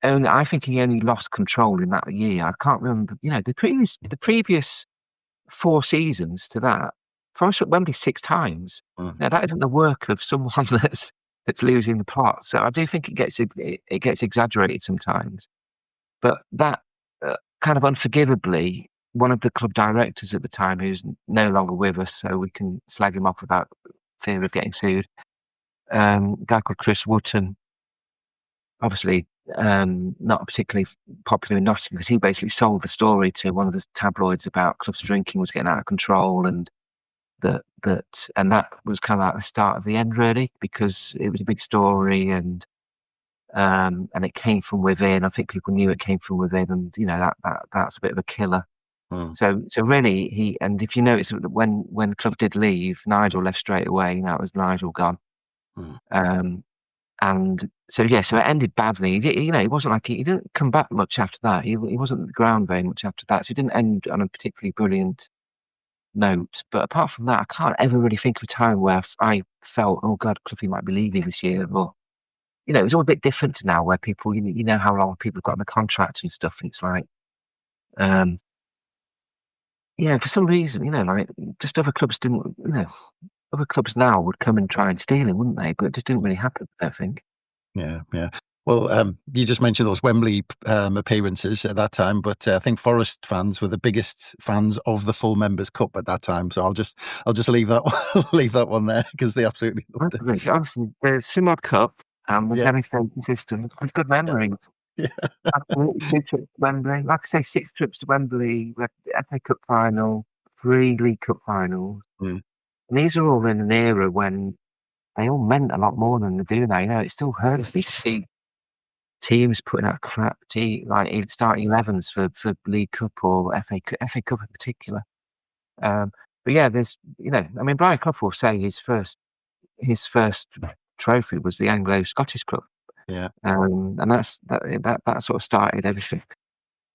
I think he only lost control in that year. I can't remember. The previous 4 seasons to that, Forest were at Wembley 6 times. Now that isn't the work of someone that's losing the plot. So I do think it gets exaggerated sometimes. But that kind of unforgivably, one of the club directors at the time, who's no longer with us, so we can slag him off without fear of getting sued. A guy called Chris Wootton, obviously not particularly popular in Nottingham, because he basically sold the story to one of the tabloids about clubs drinking was getting out of control, and that was kind of like the start of the end, really, because it was a big story, and it came from within. I think people knew it came from within, and that's a bit of a killer. So really, and if you notice that when clubs did leave, Nigel left straight away. That was Nigel gone. And so it ended badly. It wasn't like he didn't come back much after that. He wasn't at the ground very much after that. So it didn't end on a particularly brilliant note. But apart from that, I can't ever really think of a time where I felt, oh God, Cloughie might be leaving this year. Or it was all a bit different to now, where people, you know how long people have got on the contract and stuff. And it's like, for some reason, like just other clubs didn't, other clubs now would come and try and steal him, wouldn't they? But it just didn't really happen, I don't think. Yeah. Well, you just mentioned those Wembley appearances at that time, but I think Forest fans were the biggest fans of the full Members' Cup at that time. So I'll just leave that leave that one there, because they absolutely loved it. Honestly, the Simod Cup and the semi-final system, it's good memories. Yeah. Absolutely, 2 trips to Wembley. Like I say, 6 trips to Wembley, we had FA Cup final, 3 League Cup finals. And these are all in an era when they all meant a lot more than they do now. It still hurts me to see teams putting out crap like starting 11s for League Cup or FA Cup in particular. But there's Brian Clough will say his first trophy was the Anglo-Scottish Club. Yeah. And that sort of started everything.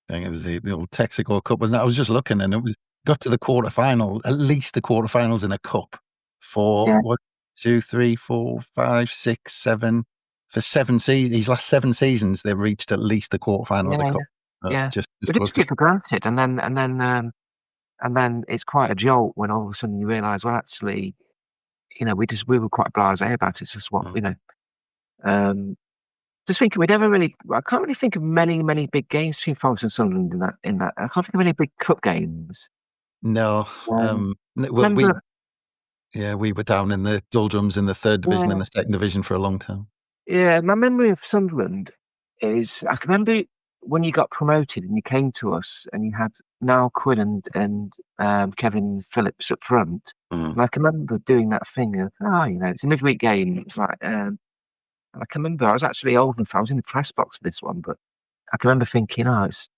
I think it was the old Texaco Cup, wasn't it? I was just looking, and it got to the quarterfinal, at least the quarterfinals in a cup for 1, 2, 3, 4, 5, 6, 7. For 7 seasons, these last 7 seasons, they've reached at least the quarterfinal of the cup. Just we just take it for granted, and then it's quite a jolt when all of a sudden you realise, well, actually, we were quite blasé about it. It's just what just thinking I can't really think of many big games between Forest and Sunderland in that. I can't think of any big cup games. No. We were down in the doldrums in the 3rd division and the 2nd division for a long time. Yeah, my memory of Sunderland is, I can remember when you got promoted and you came to us and you had Niall Quinn and Kevin Phillips up front. And I can remember doing that thing of, it's a midweek game. It's like, and I can remember I was actually old enough. I was in the press box for this one, but I can remember thinking, it's,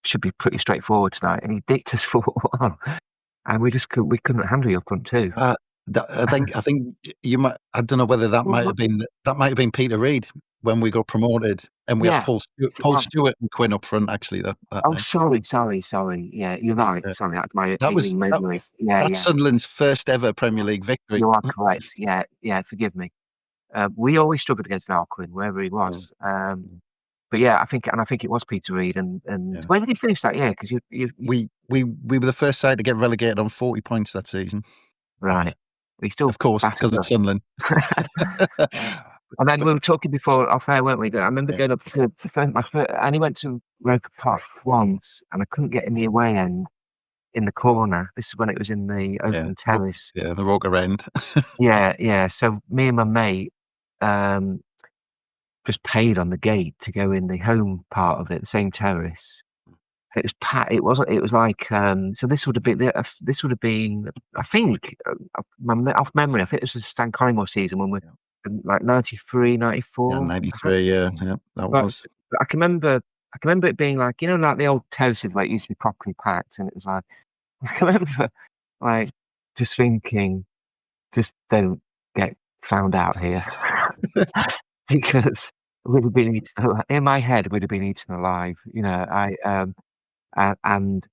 should be pretty straightforward tonight. And he dicked us for a while, and we couldn't handle you up front too. I think you might. I don't know whether that might have been Peter Reid when we got promoted, and we had Paul Stewart and Quinn up front. Actually, sorry. Yeah, you're right. Yeah. Sorry, that's my memory. That's Sunderland's first ever Premier League victory. You are correct. Yeah. Forgive me. We always struggled against Niall Quinn wherever he was. But I think it was Peter Reid. And where did he finish that year? Because we were the first side to get relegated on 40 points that season. Right. We still, of course, because it's Sunderland. And then we were talking before off air, weren't we? I remember going up to I only went to Roker Park once, and I couldn't get in the away end in the corner. This is when it was in the open terrace. Yeah, the Roker end. Yeah. So me and my mate just paid on the gate to go in the home part of it, the same terrace. It was packed. It was like so. This would have been. I think off memory. I think this was the Stan Collymore season when we're like 93, 94. Yeah, 93. Yeah. That was. I can remember it being like like the old terraces where it used to be properly packed, and it was like I can remember like just thinking, just don't get found out here, because we'd have been in my head. We'd have been eaten alive. And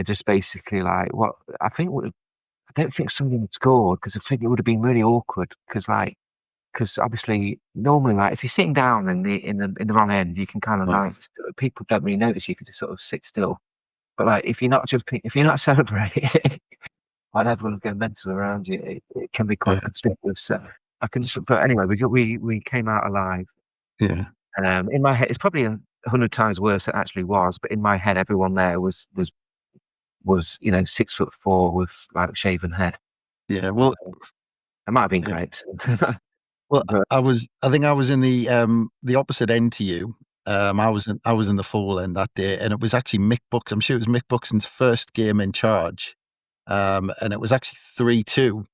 just basically like what I think I don't think somebody had scored, because I think it would have been really awkward, because like because obviously normally, like, if you're sitting down in the wrong end, you can kind of like people don't really notice you can just sort of sit still. But like if you're not celebrating, like everyone's going mental around you, it can be quite conspicuous. So I can just. But anyway, we came out alive. Yeah. In my head, it's probably 100 times worse than it actually was. But in my head, everyone there was 6'4" with like shaven head. Yeah. Well, it might have been great. Well, But- I think I was in the opposite end to you. I was in the full end that day, and it was actually Mick Bucks. I'm sure it was Mick Buxton's first game in charge, and it was actually 3-2.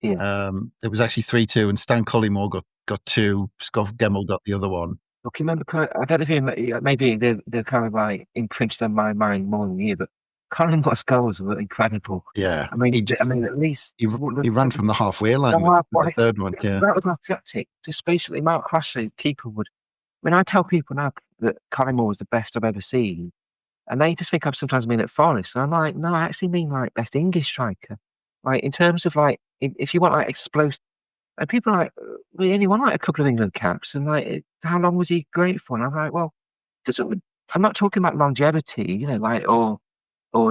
Yeah. It was actually 3-2, and Stan Collymore got 2. Scott Gemmell got the other one. Look, you remember? I don't know if maybe they're kind of like imprinted on my mind more than you, but Collymmore's goals were incredible. Yeah, I mean, at least he ran from the halfway line with the third one. Yeah, that was my tactic. Just basically, Mark Crashley, keeper would. When I tell people now that Collymore was the best I've ever seen, and they just think I'm sometimes mean at Forest, and I'm like, no, I actually mean like best English striker. Like in terms of like, if you want like explosive, and people are like, we only won like a couple of England caps, and like, how long was he great for? And I'm like, well, I'm not talking about longevity, like or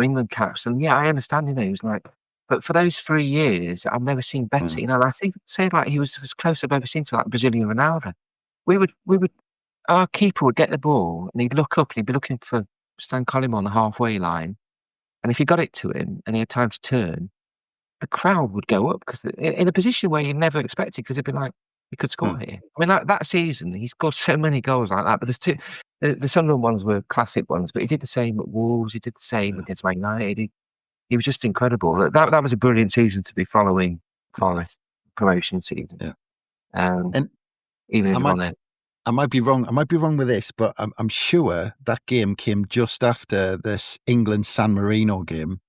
England caps. And yeah, I understand, he was like, but for those 3 years, I've never seen better. And I think say like he was as close as I've ever seen to like Brazilian Ronaldo. We would our keeper would get the ball and he'd look up and he'd be looking for Stan Collymore on the halfway line. And if he got it to him and he had time to turn, the crowd would go up because in a position where you never expected, because it'd be like, he could score here. I mean, like that season, he scored so many goals like that. But there's two, the Sunderland ones were classic ones, but he did the same at Wolves. He did the same against Man United. He was just incredible. That was a brilliant season to be following Forest promotion season. Yeah. And even if on it. I might be wrong. I might be wrong with this, but I'm sure that game came just after this England San Marino game,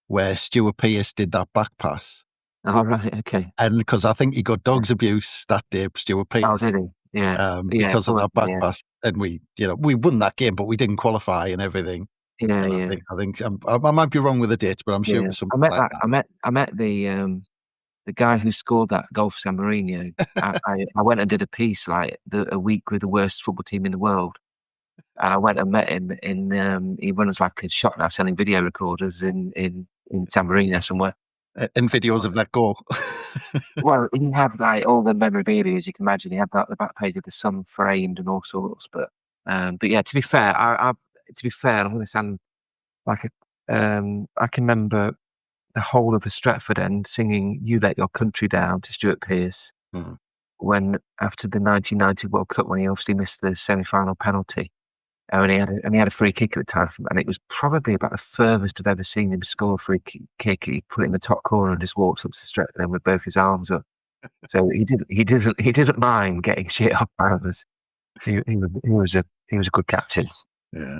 where Stuart Pearce did that back pass. Oh, right, okay. And because I think he got dog's abuse that day, Stuart Pearce. Oh, did he? Yeah. Because of that back pass. And we won that game, but we didn't qualify and everything. Yeah, and I think I might be wrong with the dates, but I'm sure it was something like that. I met the guy who scored that goal for San Marino. I went and did a piece like a week with the worst football team in the world. And I went and met him he runs like a shop now selling video recorders in San Marino somewhere. And videos of that goal. Well, he had like all the memorabilia, as you can imagine. He had the back page of the sun framed and all sorts. But yeah, to be fair, I'm going to sound like I can remember the whole of the Stretford end singing "You Let Your Country Down" to Stuart Pearce when after the 1990 World Cup, when he obviously missed the semi-final penalty. And he had a free kick at the time, and it was probably about the furthest I've ever seen him score a free kick. He put it in the top corner and just walked up to the Stretford end with both his arms up. So he didn't mind getting shit off others. He was a good captain. Yeah,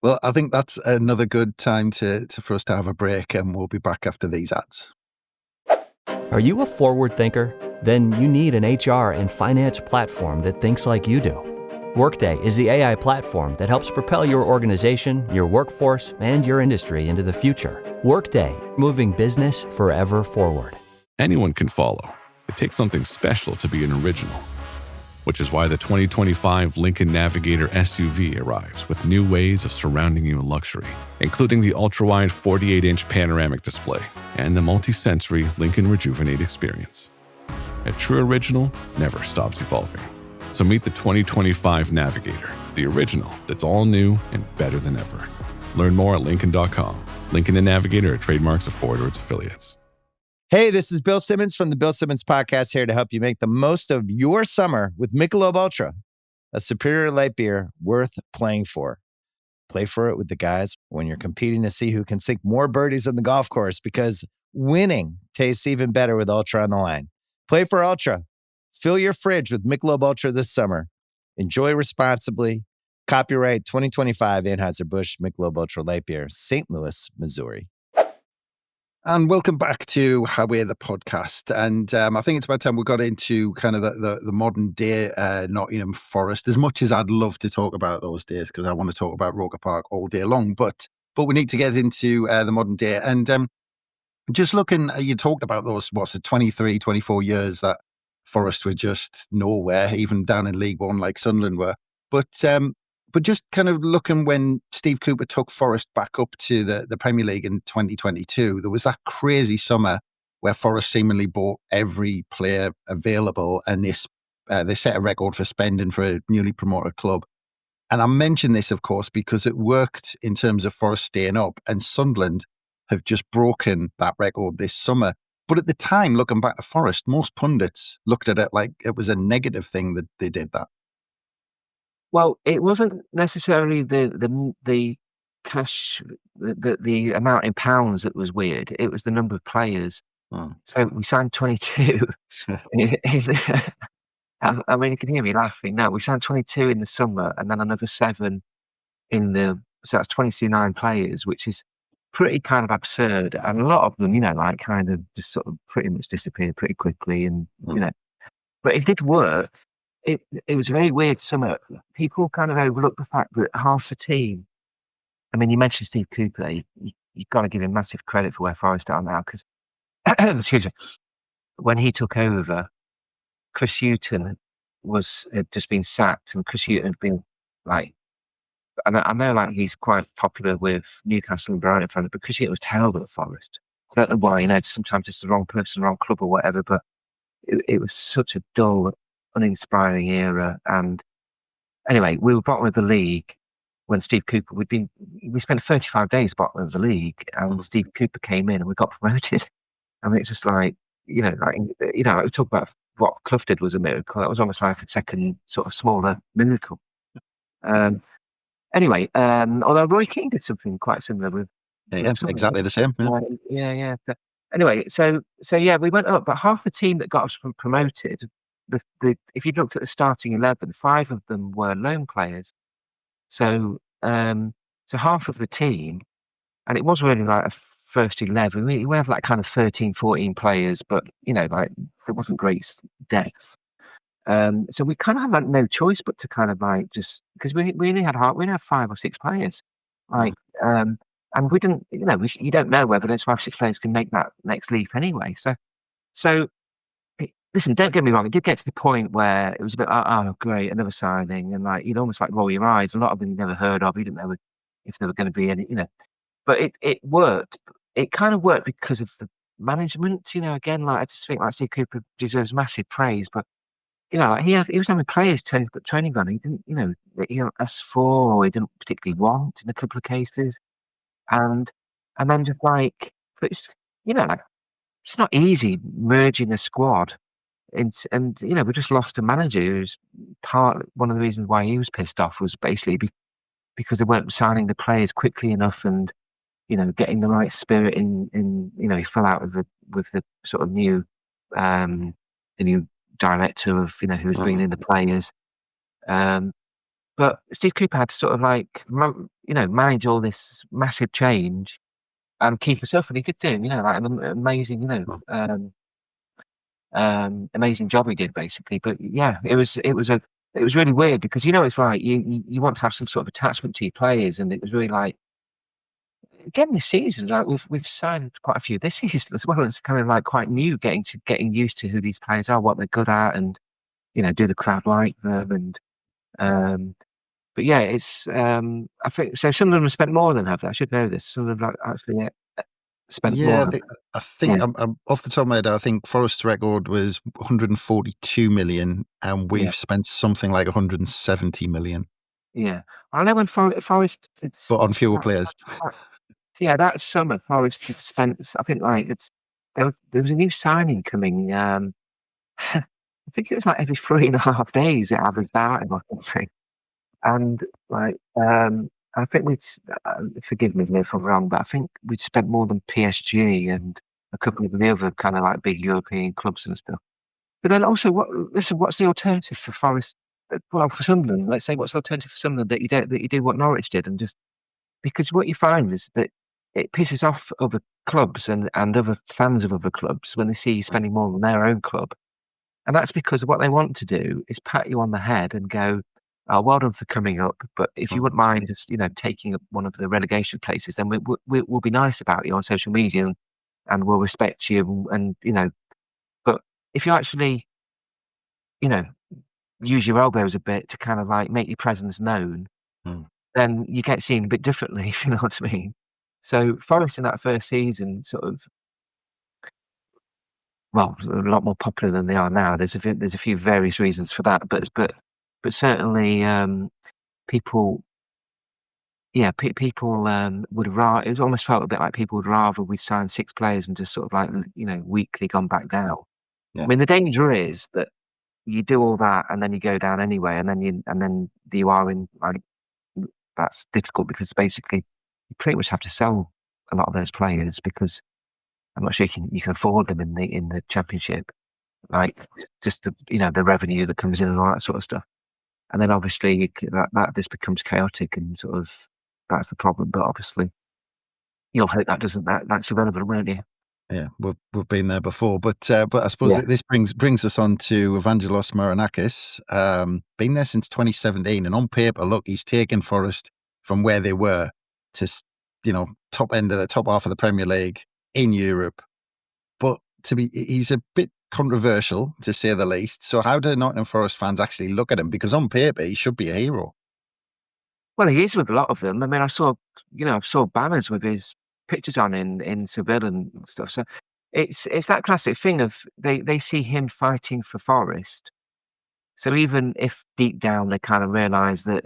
well, I think that's another good time for us to have a break, and we'll be back after these ads. Are you a forward thinker? Then you need an HR and finance platform that thinks like you do. Workday is the AI platform that helps propel your organization, your workforce, and your industry into the future. Workday, moving business forever forward. Anyone can follow. It takes something special to be an original, which is why the 2025 Lincoln Navigator SUV arrives with new ways of surrounding you in luxury, including the ultra-wide 48-inch panoramic display and the multi-sensory Lincoln Rejuvenate experience. A true original never stops evolving. So meet the 2025 Navigator, the original that's all new and better than ever. Learn more at Lincoln.com. Lincoln and Navigator are trademarks of Ford or its affiliates. Hey, this is Bill Simmons from the Bill Simmons Podcast, here to help you make the most of your summer with Michelob Ultra, a superior light beer worth playing for. Play for it with the guys when you're competing to see who can sink more birdies on the golf course, because winning tastes even better with Ultra on the line. Play for Ultra. Fill your fridge with Michelob Ultra this summer. Enjoy responsibly. Copyright 2025 Anheuser-Busch Michelob Ultra Light Beer, St. Louis, Missouri. And welcome back to Highway the Podcast. And I think it's about time we got into kind of the modern day Nottingham Forest. As much as I'd love to talk about those days, because I want to talk about Roker Park all day long, but we need to get into the modern day. And just looking, you talked about those, 23, 24 years that Forest were just nowhere, even down in League One like Sunderland were. But just kind of looking when Steve Cooper took Forest back up to the Premier League in 2022, there was that crazy summer where Forest seemingly bought every player available, and they set a record for spending for a newly promoted club. And I mention this, of course, because it worked in terms of Forest staying up, and Sunderland have just broken that record this summer. But at the time, looking back to Forest, most pundits looked at it like it was a negative thing that they did that. Well, it wasn't necessarily the cash, the amount in pounds that was weird. It was the number of players. So we signed 22. I mean, you can hear me laughing now. We signed 22 in the summer, and then another 7 so that's 29 players, which is pretty kind of absurd. And a lot of them, like kind of just sort of pretty much disappeared pretty quickly, and but it did work. It was a very weird summer. People kind of overlook the fact that half the team. I mean, you mentioned Steve Cooper. You've got to give him massive credit for where Forest are now, because excuse me, when he took over, Chris Hughton had just been sacked, and Chris Hughton had been like, and I know like he's quite popular with Newcastle and Brighton fans, but Chris Hughton was terrible at Forest. I don't know why, sometimes it's the wrong person, wrong club or whatever, but it was such a dull, uninspiring era. And anyway, we were bottom of the league when Steve Cooper, we spent 35 days bottom of the league, and Steve Cooper came in and we got promoted. I mean, it's just like, we talk about what Clough did was a miracle. That was almost like a second sort of smaller miracle. Anyway, although Roy Keane did something quite similar with exactly the same. Yeah. But anyway, so yeah, we went up, but half the team that got us promoted, if you looked at the starting 11, 5 of them were loan players. So half of the team, and it was really like a first 11. We have like kind of 13, 14 players, but like there wasn't great depth. So we kind of had no choice but to kind of like just, because we only had 5 or 6 players, like, and we didn't, you don't know whether those 5 or 6 players can make that next leap anyway. So listen, don't get me wrong, it did get to the point where it was a bit, oh great, another signing, and like you'd almost like roll your eyes. A lot of them you never heard of, you didn't know if there were going to be any, but it worked. It kind of worked because of the management, again, like I just think like Steve Cooper deserves massive praise, but like he was having players turning up at training ground. He didn't, that he asked for, or he didn't particularly want in a couple of cases, and then just like, but it's like it's not easy merging a squad, and we just lost a manager who's one of the reasons why he was pissed off was basically because they weren't signing the players quickly enough, and getting the right spirit in he fell out with the sort of new the new director of who was bringing in the players, but Steve Cooper had to sort of like manage all this massive change and keep us up, and he did do like an amazing amazing job he did basically. But yeah, it was really weird because it's like you want to have some sort of attachment to your players, and it was really like, again, this season, like we've signed quite a few this season as well. It's kind of like quite new, getting used to who these players are, what they're good at, and do the crowd like them. And but yeah, it's I think so. Some of them spent more than have. I should know this. Some of them actually spent more. I think I'm off the top of my head, I think Forest's record was 142 million, and we've spent something like 170 million. Yeah, I know when Forest, but on fewer players. Yeah, that summer Forest had spent, I think, like there was a new signing coming. I think it was like every 3.5 days it averaged out or something. And like, I think forgive me if I'm wrong, but I think we'd spent more than PSG and a couple of the other kind of like big European clubs and stuff. But then also, what's the alternative for Forest? Well, for Sunderland, let's say, what's the alternative for Sunderland that you do what Norwich did, and just because what you find is that it pisses off other clubs and other fans of other clubs when they see you spending more than their own club. And that's because what they want to do is pat you on the head and go, oh, well done for coming up, but if you wouldn't mind just, taking up one of the relegation places, then we'll be nice about you on social media and we'll respect you and but if you actually use your elbows a bit to kind of like make your presence known, then you get seen a bit differently, if you know what I mean. So Forest in that first season sort of, well, a lot more popular than they are now. There's a few various reasons for that, but certainly people, yeah, people would rather. It almost felt a bit like people would rather we sign 6 players and just sort of like weekly gone back down. Yeah. I mean, the danger is that you do all that and then you go down anyway, and then you are in like that's difficult because basically you pretty much have to sell a lot of those players because I'm not sure you can afford them in the championship, like just the revenue that comes in and all that sort of stuff. And then obviously that this becomes chaotic and sort of that's the problem. But obviously you'll hope that's irrelevant, won't you? Yeah, we've been there before, but I suppose this brings us on to Evangelos Marinakis. Been there since 2017, and on paper, look, he's taken Forest from where they were to top half of the Premier League in Europe. But he's a bit controversial to say the least. So how do Nottingham Forest fans actually look at him? Because on paper, he should be a hero. Well, he is with a lot of them. I mean, I saw banners with his pictures on in Seville and stuff. So it's that classic thing of they see him fighting for Forest. So even if deep down they kind of realise that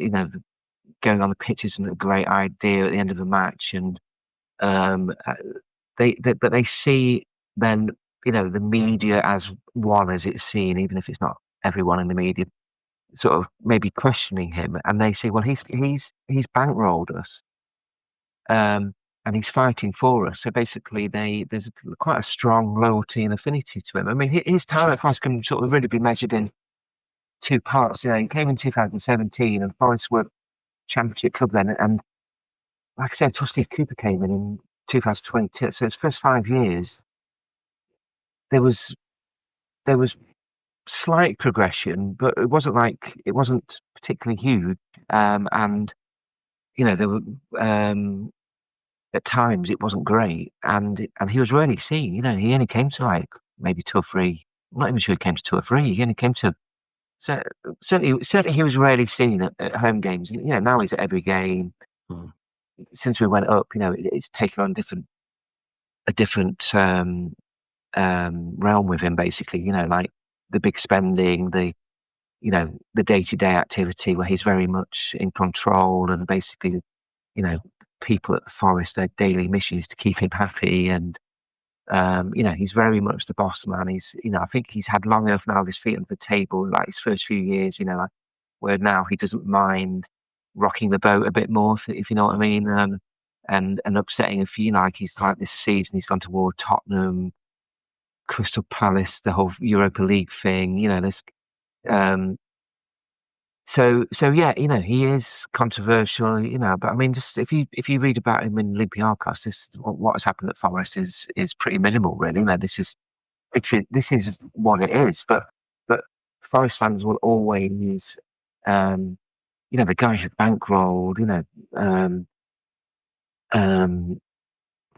going on the pitch isn't a great idea at the end of a match, and but they see then the media as one as it's seen, even if it's not everyone in the media sort of maybe questioning him, and they say, well, he's bankrolled us. And he's fighting for us. So basically, there's quite a strong loyalty and affinity to him. I mean, his time at Forest can sort of really be measured in 2 parts. He came in 2017, and Forest were Championship club then. And like I said, Steve Cooper came in 2022. So his first 5 years, there was slight progression, but it wasn't particularly huge. And there were. At times it wasn't great, and he was rarely seen. He only came to like maybe 2 or 3. I'm not even sure he came to 2 or 3. He only came to certainly he was rarely seen at home games. Now he's at every game. Since we went up, it's taken on a different realm with him. Basically, like the big spending, the day-to-day activity where he's very much in control, and basically, people at the Forest, their daily mission is to keep him happy, and he's very much the boss man. He's I think he's had long enough now of his feet on the table, like his first few years, where now he doesn't mind rocking the boat a bit more, if you know what I mean, and upsetting a few. Like he's like this season he's gone toward Tottenham, Crystal Palace, the whole Europa League thing. There's So yeah, he is controversial, but I mean, just if you read about him in Olympiacos, what has happened at Forest is pretty minimal, really. This is what it is, but Forest fans will always, the guy who bankrolled,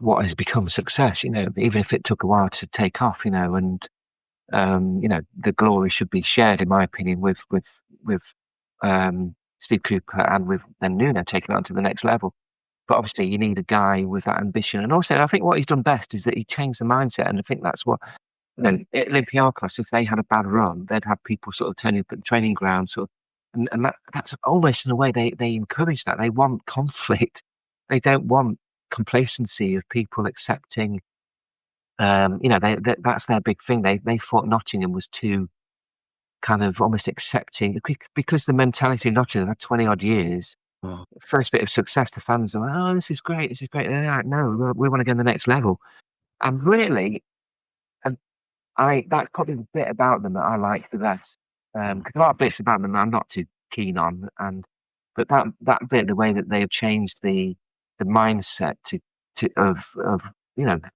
what has become success, even if it took a while to take off, and the glory should be shared, in my opinion, with Steve Cooper and with then Nuno taking it on to the next level. But obviously you need a guy with that ambition. And also I think what he's done best is that he changed the mindset, and I think that's what at Olympiacos, if they had a bad run, they'd have people sort of turning up at the training ground and that's almost in a way they encourage that. They want conflict. They don't want complacency of people accepting that's their big thing. They thought Nottingham was too kind of almost accepting, because the mentality of Nottingham had 20 odd years. First bit of success, the fans are like, oh, this is great. And they're like, no, we want to go to the next level. And really, that's probably the bit about them that I like the best. Because a lot of bits about them I'm not too keen on, but that bit, the way that they have changed the mindset of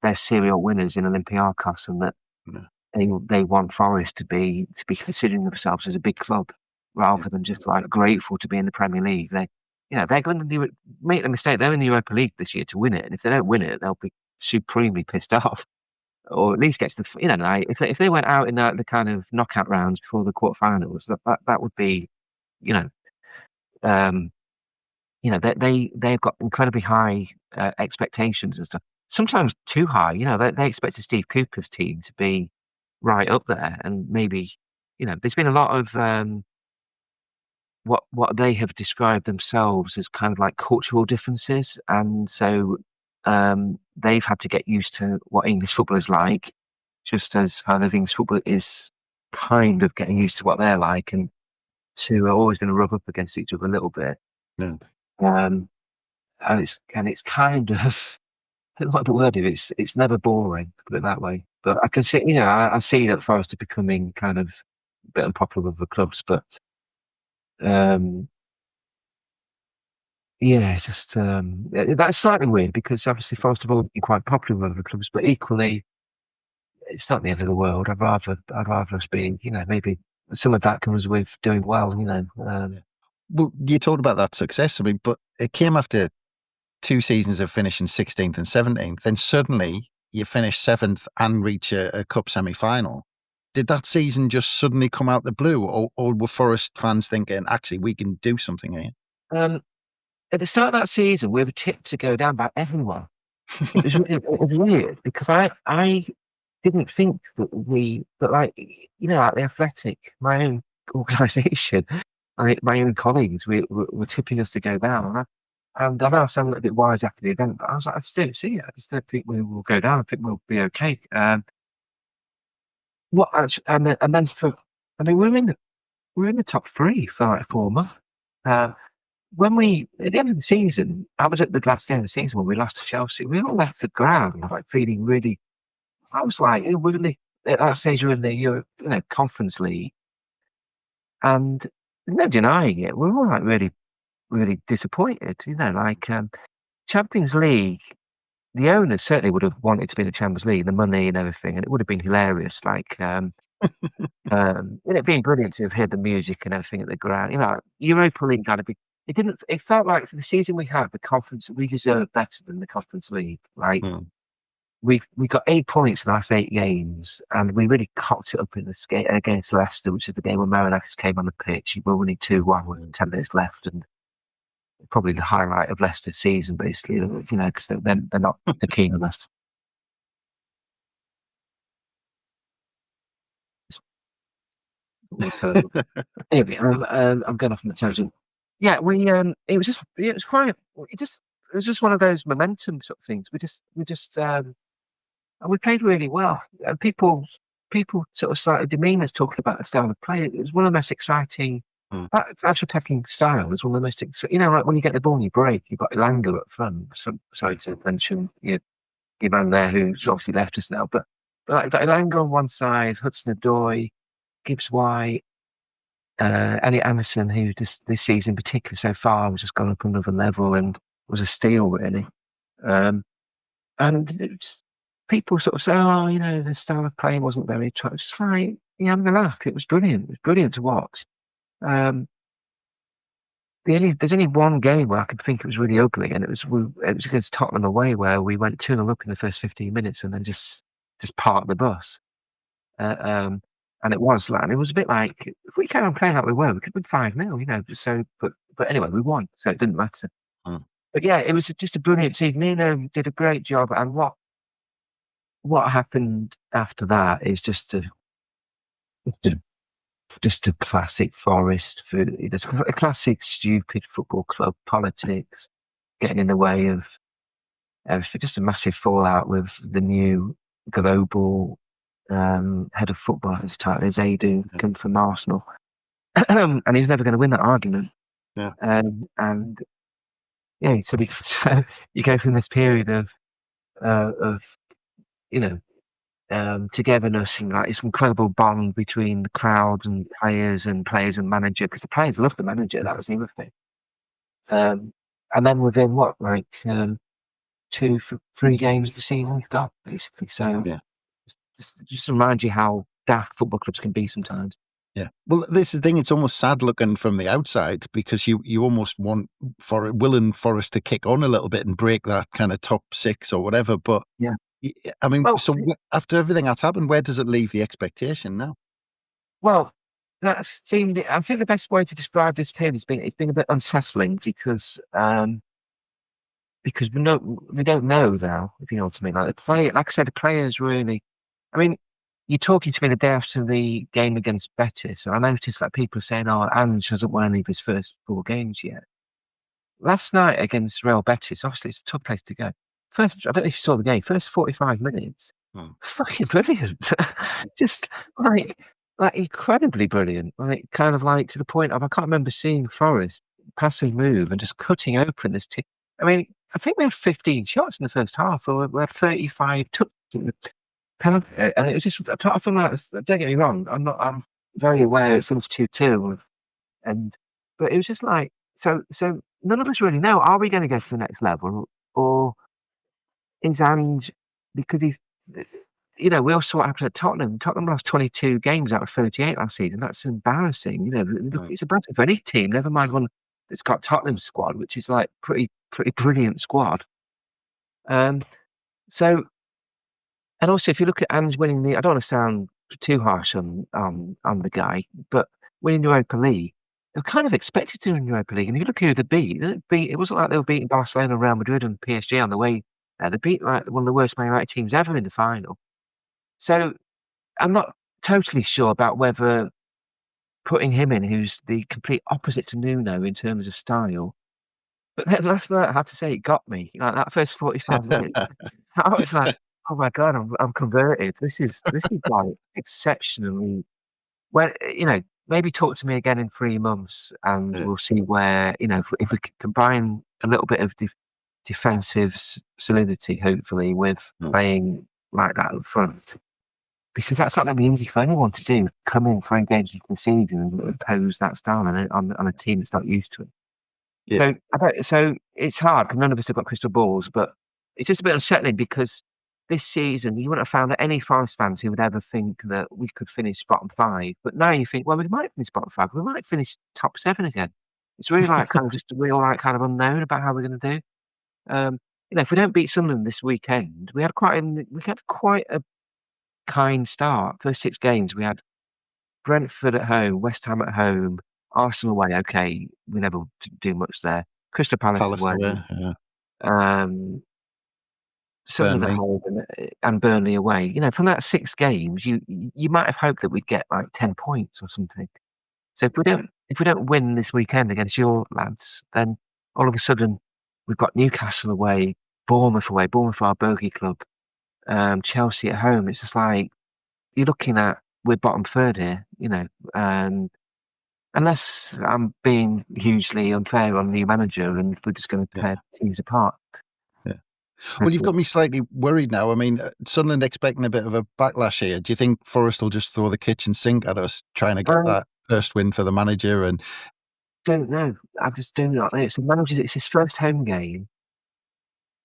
they're serial winners in Olympiacos, and that they want Forest to be considering themselves as a big club rather than just like grateful to be in the Premier League. They're going to make the mistake. They're in the Europa League this year to win it, and if they don't win it, they'll be supremely pissed off. or at least gets the like if they went out in the kind of knockout rounds before the quarterfinals, that would be, you know, um, they've got incredibly high expectations and stuff. Sometimes too high. They expected Steve Cooper's team to be right up there, and maybe there's been a lot of what they have described themselves as kind of like cultural differences, and so they've had to get used to what English football is like, just as kind of English football is kind of getting used to what they're like, and two are always going to rub up against each other a little bit. Yeah. And it's kind of like the word of it, it's never boring, put it that way. But I can see, I see that Forest are becoming kind of a bit unpopular with the clubs, but yeah, it's just that's slightly weird because obviously Forest have always been quite popular with other clubs, but equally, it's not the end of the world. I'd rather us be, maybe some of that comes with doing well, Well, you talked about that success, but it came after 2 seasons of finishing 16th and 17th. Then suddenly you finish 7th and reach a cup semi-final. Did that season just suddenly come out the blue, or were Forest fans thinking, actually, we can do something here? At the start of that season, we were tipped to go down by everyone. It was weird because I didn't think that like the Athletic, my own organisation, my own colleagues, were tipping us to go down. And I know I sound a little bit wise after the event, but I was like, I just don't see it. I just don't think we will go down. I think we'll be okay. We're in the top 3 for like 4 months. When at the end of the season, I was at the last game of the season when we lost to Chelsea. We all left the ground like feeling really. I was like, we're in at that stage we're in the Euro, Conference League, and there's no denying it. We're all like really, really disappointed. Champions League. The owners certainly would have wanted to be in the Champions League, the money and everything, and it would have been hilarious. It being brilliant to have heard the music and everything at the ground. Europa League kind of be. It felt like for the season we had, the conference, we deserved better than the Conference League. We got 8 points in the last 8 games, and we really cocked it up in the skate against Leicester, which is the game when Marinakis came on the pitch. We were winning 2-1 with 10 minutes left, and probably the highlight of Leicester's season, basically. Because they're not keen on us. Anyway, I'm going off on the tangent. Yeah, it was just one of those momentum sort of things. We played really well. And people sort of started demeanors talking about the style of play. It was one of the most exciting. That actual attacking style was one of the most like when you get the ball and you break, you've got Elanga up front. Sorry to mention your man there who's obviously left us now, but like Elanga on one side, Hudson-Odoi, Gibbs White, Elliot Anderson, who just this season in particular so far has just gone up another level and was a steal really. And people sort of say, the style of playing wasn't very attractive. It's like, having a laugh. It was brilliant. It was brilliant to watch. There's only one game where I could think it was really ugly, and it was against Tottenham away, where we went 2-0 up in the first 15 minutes and then just parked the bus. And it was a bit like, if we carry on playing like we were, we could win 5-0, So, but anyway, we won, so it didn't matter. But yeah, it was just a brilliant season. Nino did a great job, and what happened after that is just a classic Forest, a classic stupid football club politics getting in the way of everything. Just a massive fallout with the new global head of football. His title is Edu, come from Arsenal, and he's never going to win that argument. Yeah. And yeah, so you go from this period of togetherness and like this incredible bond between the crowd and players and manager, because the players love the manager. That was the other thing. And then within 2-3 games of the season, we've got basically. So yeah, just to remind you how daft football clubs can be sometimes. Yeah. Well, this is the thing. It's almost sad looking from the outside, because you almost want Forest to kick on a little bit and break that kind of top 6 or whatever. But yeah, I mean, Well, so after everything that's happened, where does it leave the expectation now? well, that's seemed. I think the best way to describe this period has been it's been a bit unsettling because we don't know now, if you know what I mean. Like I said, the players really. I mean, you're talking to me the day after the game against Betis, and I noticed that people are saying, "Oh, Ange hasn't won any of his first 4 games yet." Last night against Real Betis, obviously it's a tough place to go. First, I don't know if you saw the game. First 45 minutes, fucking brilliant. Just like incredibly brilliant. Like kind of like to the point of I can't remember seeing Forest passing move and just cutting open this team. I mean, I think we had 15 shots in the first half, or we had 35 touches penalty, and it was just apart from that. Don't get me wrong, I'm very aware it finished 2-2, and but it was just like so. None of us really know. Are we going to go to the next level, or is Ange because he's we all saw what happened at Tottenham. Tottenham lost 22 games out of 38 last season. That's embarrassing. It's embarrassing for any team. Never mind one that's got Tottenham's squad, which is like pretty brilliant squad. So, and also if you look at Ange winning I don't want to sound too harsh on the guy, but winning Europa League, they were kind of expected to win Europa League. And if you look who they beat, it wasn't like they were beating Barcelona, Real Madrid, and PSG on the way. They beat like one of the worst Man United teams ever in the final. So I'm not totally sure about whether putting him in, who's the complete opposite to Nuno in terms of style. But then last night, I have to say, it got me. Like that first 45 minutes, I was like, "Oh my god, I'm converted. This is like exceptionally." Well, maybe talk to me again in 3 months, and we'll see where if we can combine a little bit of defensive solidity, hopefully, with playing like that up front. Because that's not going to be easy for anyone to do. Come in 3 games into the season and impose that style on a team that's not used to it. Yeah. So it's hard because none of us have got crystal balls, but it's just a bit unsettling because this season you wouldn't have found any Forest fans who would ever think that we could finish bottom 5. But now you think, well, we might finish bottom 5. We might finish top 7 again. It's really like kind of just a real like kind of unknown about how we're going to do. If we don't beat Sunderland this weekend, we had quite a kind start. First 6 games, we had Brentford at home, West Ham at home, Arsenal away. Okay, we never do much there. Crystal Palace away, Sunderland at home, and Burnley away. From that 6 games, you might have hoped that we'd get like 10 points or something. So if we don't win this weekend against your lads, then all of a sudden we've got Newcastle away, Bournemouth away, Bournemouth our bogey club, Chelsea at home. It's just like you're looking at we're bottom 3rd here, unless I'm being hugely unfair on the manager and we're just going to tear teams apart. Yeah. Well, you've got me slightly worried now. I mean, Sunderland expecting a bit of a backlash here. Do you think Forest will just throw the kitchen sink at us trying to get that first win for the manager? And don't know. I just do not know. It's the manager. It's his first home game,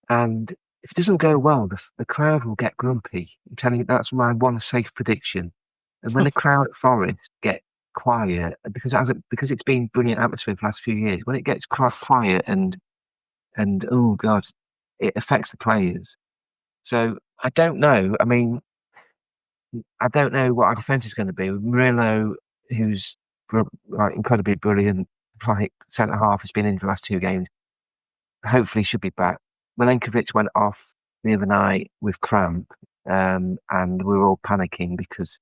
and if it doesn't go well, the crowd will get grumpy. I'm telling you, that's my one safe prediction. And when the crowd at Forest get quiet, because it's been brilliant atmosphere for the last few years, when it gets quiet and oh god, it affects the players. So I don't know. I mean, I don't know what our defence is going to be. Murillo, who's incredibly brilliant, like centre half, has been in for the last 2 games. Hopefully, should be back. Milenkovic went off the other night with cramp, and we were all panicking because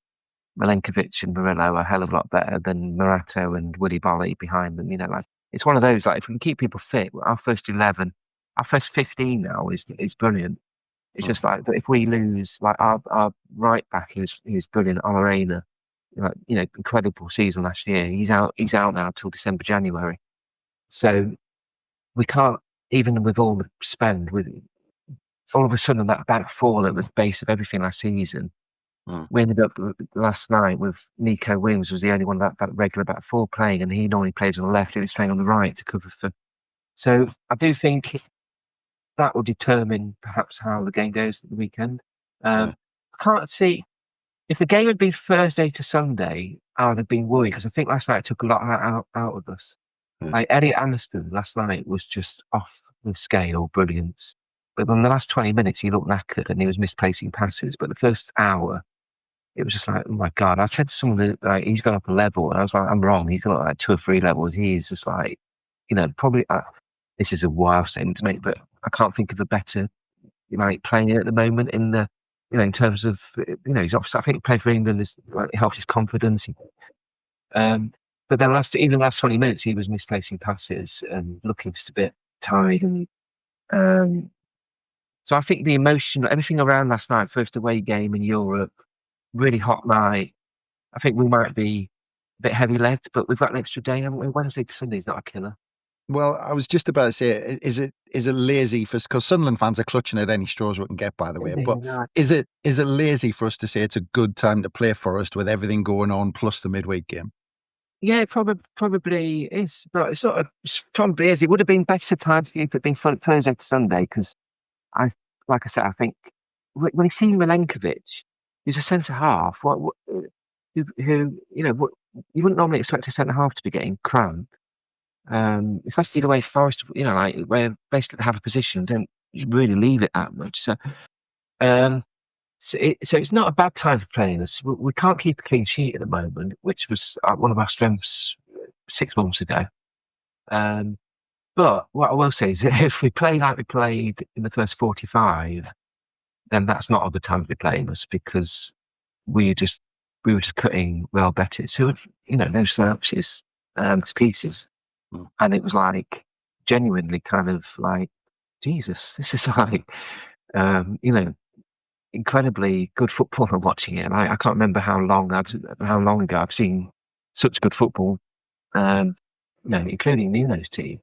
Milenkovic and Murillo are a hell of a lot better than Morato and Willy Bolly behind them. It's one of those, like, if we can keep people fit, our first 11, our first 15 now is brilliant. It's just like, but if we lose, like, our right back, who's brilliant, Olarena, incredible season last year, he's out now till December, January. So we can't, even with all the spend, with all of a sudden that back 4 that was the base of everything last season, we ended up last night with Nico Williams was the only one that regular back 4 playing, and he normally plays on the left, he was playing on the right to cover for. So I do think that will determine perhaps how the game goes at the weekend. I can't see if the game had been Thursday to Sunday, I would have been worried because I think last night it took a lot out of us. Like Elliot Anderson last night was just off the scale brilliance. But in the last 20 minutes, he looked knackered and he was misplacing passes. But the first hour, it was just like, oh my God. I said to someone that like, he's gone up a level. And I was like, I'm wrong. He's gone up like 2 or 3 levels. He's just like, probably, this is a wild statement to make, but I can't think of a better like player at the moment in the, in terms of, he's obviously, I think playing for England is like, it helps his confidence. But then even the last 20 minutes, he was misplacing passes and looking just a bit tired. And so I think the emotion, everything around last night, first away game in Europe, really hot night. I think we might be a bit heavy led, but we've got an extra day, haven't we? Wednesday to Sunday's not a killer. Well, I was just about to say, is it lazy for us? Because Sunderland fans are clutching at any straws we can get, by the way. But is it lazy for us to say it's a good time to play Forest with everything going on plus the midweek game? Yeah, it probably is, but it's probably is. It would have been better time for you if it'd been Thursday to Sunday, because like I said, I think when you see Milenkovic, who's a centre half, who you wouldn't normally expect a centre half to be getting cramp, especially the way Forest, like where basically they have a position, don't really leave it that much. So, so it's not a bad time for playing us. We can't keep a clean sheet at the moment, which was one of our strengths 6 months ago. But what I will say is that if we play like we played in the first 45, then that's not a good time to be playing us, because we were just cutting Real Betis, who had, no slouches, to pieces. And it was like genuinely kind of like, Jesus, this is like, incredibly good football I'm watching it. And I can't remember how long ago I've seen such good football, including Nuno's team.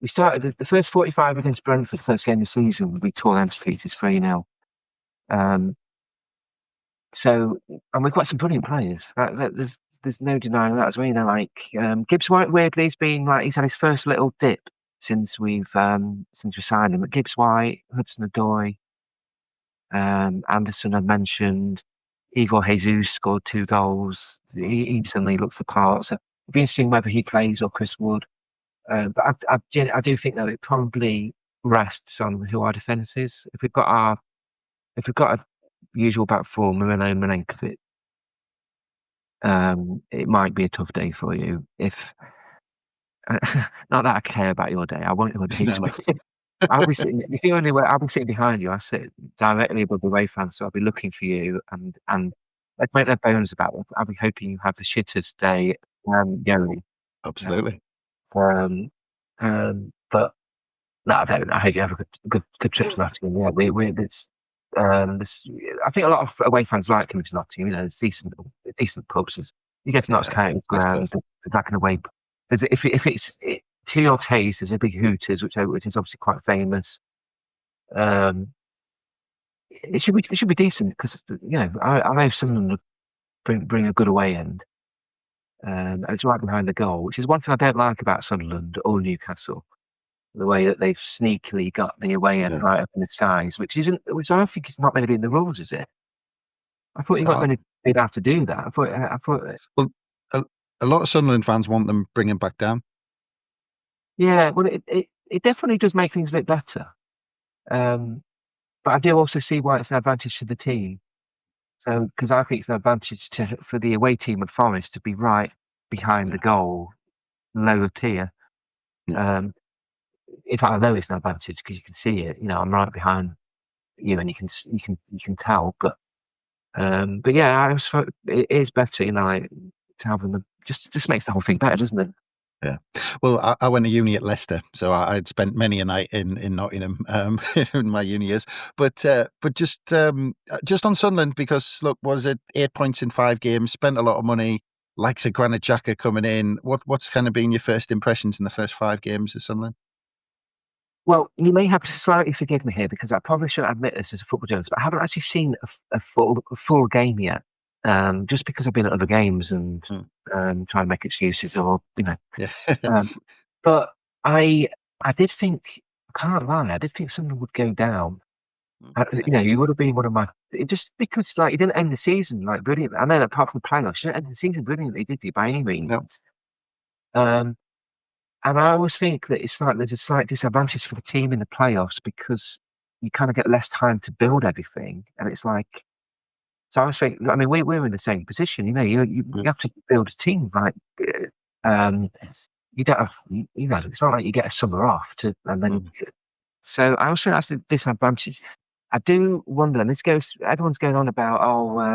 We started the first 45 against Brentford, first game of the season. We tore them to pieces 3-0. So, and we've got some brilliant players. There's no denying that as well. Like Gibbs White, weirdly, he's had his first little dip since we signed him. But Gibbs White, Hudson-Odoi, Anderson I mentioned, Igor Jesus scored 2 goals. He suddenly looks the part. So it'll be interesting whether he plays or Chris Wood. But I do think that it probably rests on who our defence is. If we've got a usual back four, Moreno, Milenkovic, it might be a tough day for you. If not that I care about your day, I want your day to be. I'll be sitting. I'll be sitting behind you. I sit directly above the away fans, so I'll be looking for you, and let's make no bones about it. I'll be hoping you have the shittest day going. Absolutely. But no, I don't. I hope you have a good trip to Nottingham. Yeah, I think a lot of away fans like coming to Nottingham. There's decent pubs. You get to Notts County Ground, it's like an away. If it's to your taste, there's a big Hooters, which is obviously quite famous. It should be decent, because I know Sunderland bring a good away end. And it's right behind the goal, which is one thing I don't like about Sunderland or Newcastle. The way that they've sneakily got the away end right up in the size, which I think is not meant to be in the rules, is it? I thought they'd have to do that. I thought. Well, a lot of Sunderland fans want them bringing back down. Yeah, well, it definitely does make things a bit better. But I do also see why it's an advantage to the team. So, because I think it's an advantage for the away team of Forest to be right behind the goal, lower tier. In fact, I know it's an advantage because you can see it. I'm right behind you, and you can tell. But yeah, it is better, like, to have them. Just makes the whole thing better, doesn't it? Yeah. Well, I went to uni at Leicester, so I'd spent many a night in Nottingham in my uni years. But just on Sunderland, because look, what is it? 8 points in 5 games. Spent a lot of money. Likes of Granit Xhaka coming in. What's kind of been your first impressions in the first 5 games of Sunderland? Well, you may have to slightly forgive me here, because I probably shouldn't admit this as a football journalist, but I haven't actually seen a full game yet. Just because I've been at other games and trying to make excuses, or but I did think, I can't lie, I did think someone would go down. You would have been one of my, just because like you didn't end the season like brilliantly. I know that apart from the playoffs, you didn't end the season brilliantly, did you, by any means? No. And I always think that it's like there's a slight disadvantage for the team in the playoffs because you kind of get less time to build everything. And it's like, so I always think, I mean, we're in the same position, you know, you have to build a team, like, you don't have, you know, it's not like you get a summer off and then, so I also think that's a disadvantage. I do wonder, and everyone's going on about,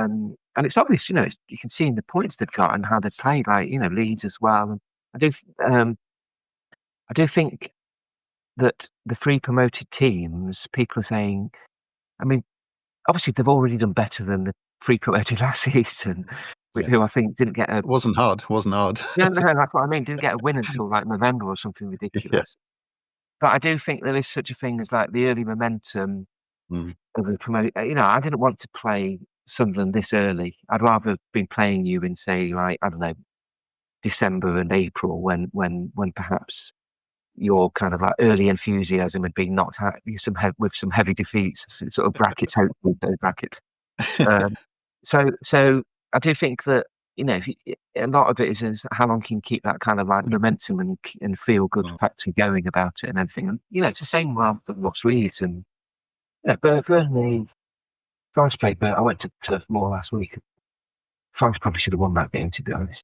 and it's obvious, you know, you can see in the points they've got and how they've played, like, you know, Leeds as well. And I do think that the three promoted teams, people are saying, I mean, obviously they've already done better than the three promoted last season, who I think didn't get a. Wasn't hard. No, that's what I mean. Didn't get a win until like November or something ridiculous. But I do think there is such a thing as like the early momentum of the promote. You know, I didn't want to play Sunderland this early. I'd rather have been playing you in, say, like, I don't know, December and April when perhaps your kind of like early enthusiasm had been knocked out with some heavy defeats, sort of brackets, hopefully those brackets. So I do think that, you know, a lot of it is how long can you keep that kind of like momentum and feel good factor going about it and everything. And, you know, it's the same with Ross Reed and, you know, Burnley, Forest played, but I went to Turf Moor last week. Forest probably should have won that game, to be honest.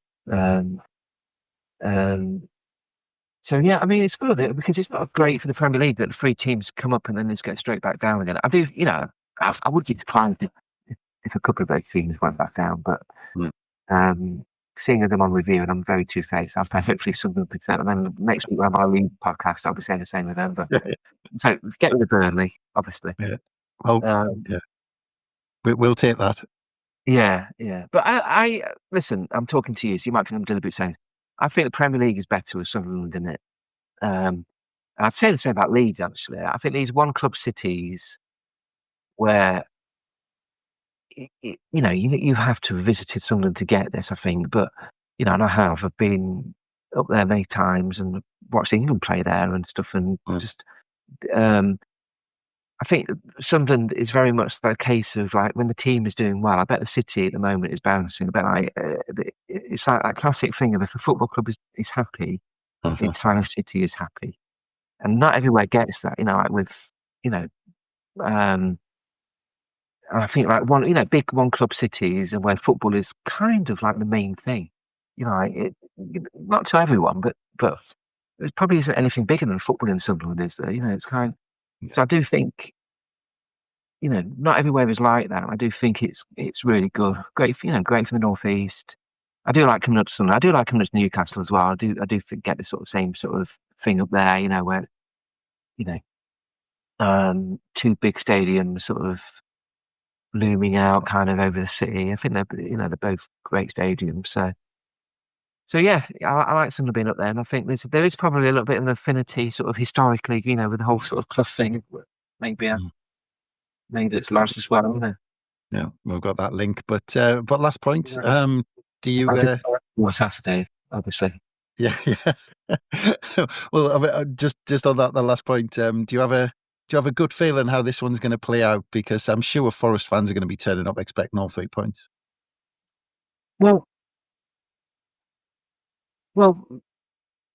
So yeah, I mean, it's good because it's not great for the Premier League that the three teams come up and then just go straight back down again. I do, you know, I would be surprised if a couple of those teams went back down, but seeing them on review, and I'm very two-faced, I'll hopefully something percent, and then next week when my league podcast, I'll be saying the same with them. But so get rid of Burnley, obviously. Yeah. Well, we'll take that. Yeah. But I listen. I'm talking to you, so you might think I'm deliberately saying. I think the Premier League is better with Sunderland in it. I'd say the same about Leeds, actually. I think these one-club cities where, you know, you have to have visited Sunderland to get this, I think. But, you know, and I have. I've been up there many times and watched England play there and stuff. And just, I think Sunderland is very much the case of, like, when the team is doing well, I bet the city at the moment is bouncing. I bet, like, it's like that classic thing of if a football club is happy, the entire city is happy. And not everywhere gets that, you know, like with, you know, I think like big one club cities and where football is kind of like the main thing, you know, like not to everyone, but there probably isn't anything bigger than football in Sunderland, is there? You know, it's kind. So I do think, you know, not everywhere is like that. I do think it's really good, great for the northeast. I do like coming up to Sunderland. I do like coming up to Newcastle as well. I do get the same sort of thing up there, you know, where, you know, two big stadiums sort of looming out kind of over the city. I think they're both great stadiums. So yeah, I like Sunderland being up there, and I think there is probably a little bit of an affinity sort of historically, you know, with the whole sort of Clough thing. Maybe it's large as well, isn't it? Yeah, we've got that link. But last point, do you? Saturday, obviously. Yeah. Well, just on that, the last point, do you have a good feeling how this one's going to play out? Because I'm sure Forest fans are going to be turning up expecting all 3 points. Well,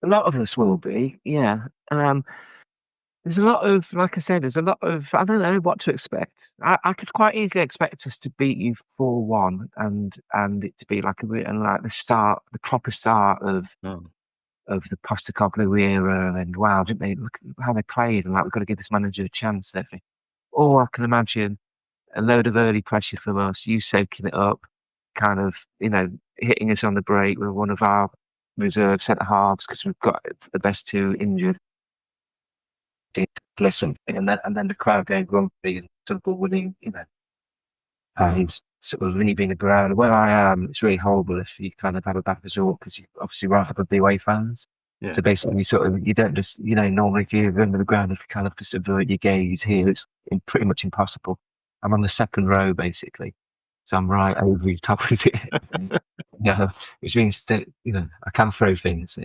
a lot of us will be, yeah. There's a lot of, like I said, I don't know what to expect. I could quite easily expect us to beat you 4-1 and it to be like the proper start of the Postecoglou era, and wow, didn't they look how they played, and like we've got to give this manager a chance, don't we? Or I can imagine a load of early pressure from us, you soaking it up, kind of, you know, hitting us on the break with one of our reserve centre halves because we've got the best two injured. Listen, and then the crowd going grumpy and football winning, you know, and sort of leaving the ground. Where I am, it's really horrible if you kind of have a bad result because you obviously rather be away fans. Yeah. So basically, you don't just, you know, normally if you're under the ground, if you kind of just avert your gaze here, it's pretty much impossible. I'm on the second row basically, so I'm right over the top of it. Yeah, which means that, you know, I can throw things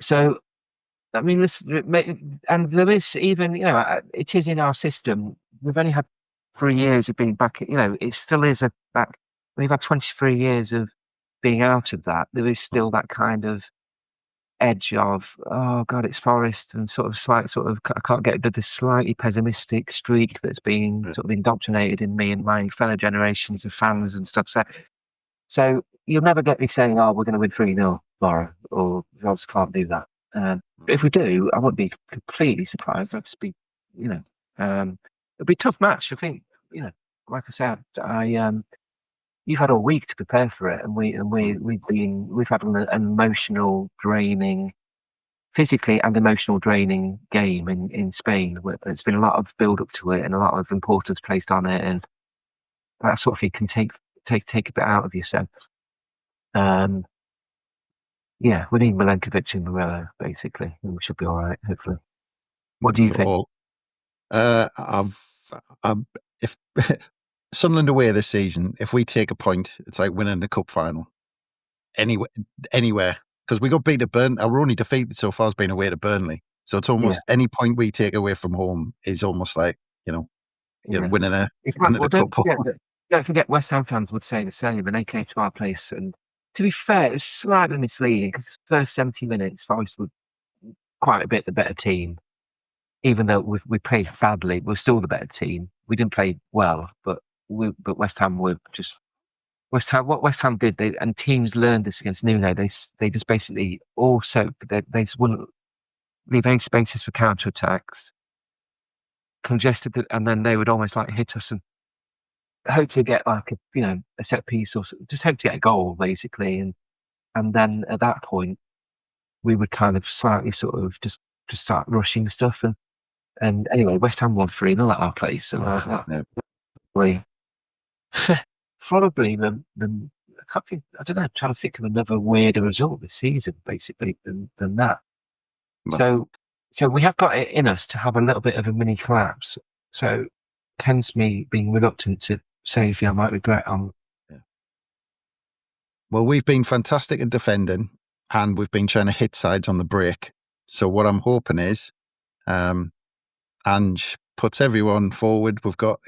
so. I mean, and there is even, you know, it is in our system. We've only had 3 years of being back. You know, it still is we've had 23 years of being out of that, there is still that kind of edge of, oh God, it's Forest, and sort of I can't get rid of this slightly pessimistic streak that's been sort of indoctrinated in me and my fellow generations of fans and stuff. So you'll never get me saying, oh, we're going to win 3-0 tomorrow, or we obviously can't do that. But if we do, I wouldn't be completely surprised. I'd just be, it'll be a tough match. I think, like I said, you've had a week to prepare for it, and we've had an emotional draining, physically and emotional draining game in Spain. Where there's been a lot of build up to it and a lot of importance placed on it, and that sort of thing can take a bit out of you. So, we need Milenkovic and Morello basically, and we should be all right, hopefully. What do you think? If Sunderland away this season, if we take a point, it's like winning the cup final. Anywhere, because we got beat at Burnley. Our only defeat so far has been away to Burnley. So it's almost any point we take away from home is almost like winning a cup. Don't forget, West Ham fans would say the same, and they came to our place. And to be fair, it was slightly misleading because the first 70 minutes, Forest were quite a bit the better team. Even though we played badly, we're still the better team. We didn't play well, but West Ham were just What West Ham did, and teams learned this against Nuno. They just basically they just wouldn't leave any spaces for counter attacks, congested it, and then they would almost like hit us and hope to get like a set piece, or just hope to get a goal basically, and then at that point we would kind of slightly sort of just start rushing stuff, and anyway, West Ham won 3-0 at our place, so probably the I don't know, I'm trying to think of another weirder result this season basically than that. So we have got it in us to have a little bit of a mini collapse. So hence me being reluctant to say anything I might regret on. Well, we've been fantastic at defending, and we've been trying to hit sides on the break. So what I'm hoping is, Ange puts everyone forward. We've got,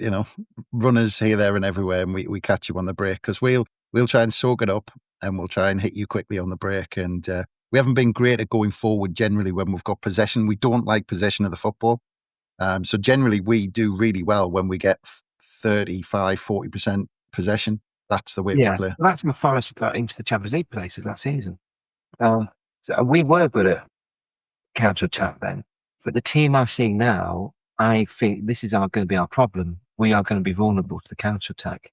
runners here, there and everywhere, and we catch you on the break, because we'll try and soak it up, and we'll try and hit you quickly on the break. And we haven't been great at going forward generally when we've got possession. We don't like possession of the football. So generally we do really well when we get 35, 40% possession. That's the way we play. That's how Forest got into the Champions League places last season. So we were good at counter-attack then. But the team I'm seeing now, I think this is going to be our problem. We are going to be vulnerable to the counter-attack.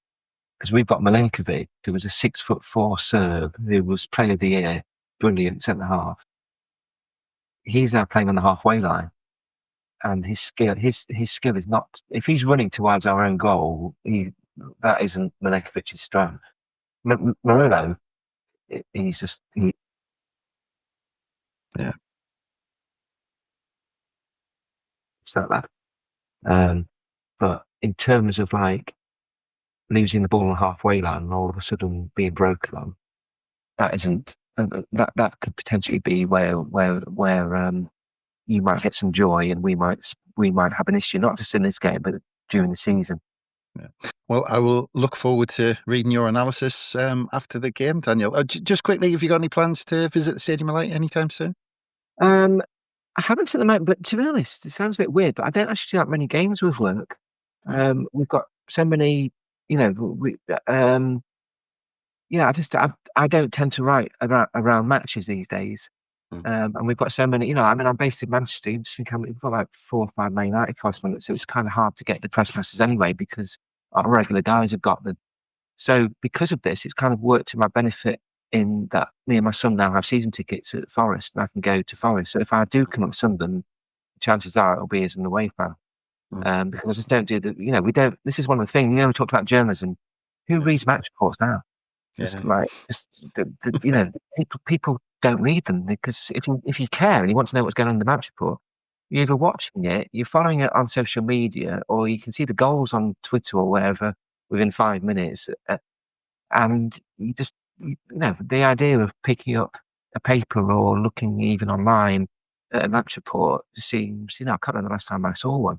Because we've got Milenkovic, who was a 6'4" Serb, who was Player of the Year, brilliant centre-half. He's now playing on the halfway line. And his skill is not, if he's running towards our own goal, that isn't Milenkovic's strength. Morello, he's just... Yeah. It's like that. But in terms of like losing the ball on the halfway line and all of a sudden being broken on, that isn't, that could potentially be where you might get some joy, and we might have an issue, not just in this game, but during the season. Yeah. Well, I will look forward to reading your analysis after the game, Daniel. Just quickly, have you got any plans to visit the Stadium of Light anytime soon? I haven't at the moment, but to be honest, it sounds a bit weird, but I don't actually do that many games with work. We've got so many, I don't tend to write around matches these days. And we've got so many, I'm based in Manchester. We've got like 4 or 5 Man United correspondents, so it's kind of hard to get the press passes anyway, because our regular guys have got them. So because of this, it's kind of worked to my benefit in that me and my son now have season tickets at Forest, and I can go to Forest. So if I do come up to Sunderland, chances are it'll be as an away fan. Because I just don't do we don't, this is one of the things, we talked about journalism. Who reads match reports now? People don't read them, because if you care and you want to know what's going on in the match report, you're either watching it, you're following it on social media, or you can see the goals on Twitter or wherever within 5 minutes. And you just, the idea of picking up a paper or looking even online at a match report seems, I can't remember the last time I saw one.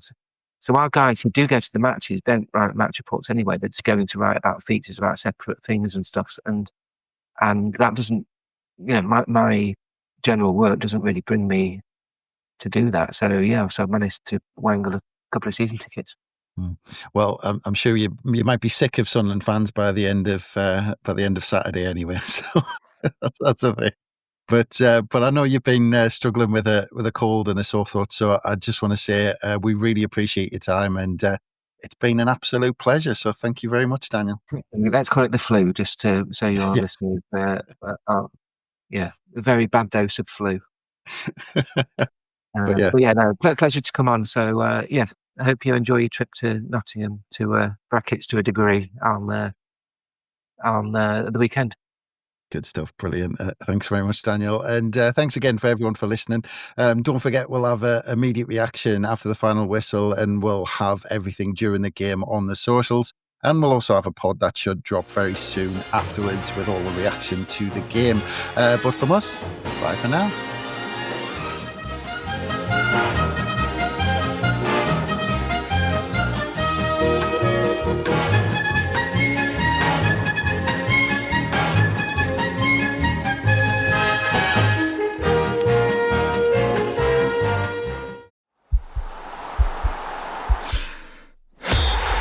So our guys who do go to the matches don't write match reports anyway. They're just going to write about features, about separate things and stuff. And and that doesn't, my general work doesn't really bring me to do that. So I managed to wangle a couple of season tickets. Well, I'm sure you might be sick of Sunderland fans by the end of Saturday anyway. So that's the thing. But I know you've been struggling with a cold and a sore throat. So I just want to say we really appreciate your time, and it's been an absolute pleasure. So thank you very much, Daniel. Let's call it the flu, just so your listeners, a very bad dose of flu. Pleasure to come on. So I hope you enjoy your trip to Nottingham, to brackets to a degree on the weekend. Good stuff. Brilliant. Thanks very much, Daniel. And thanks again for everyone for listening. Don't forget, we'll have an immediate reaction after the final whistle, and we'll have everything during the game on the socials. And we'll also have a pod that should drop very soon afterwards with all the reaction to the game. But from us, bye for now.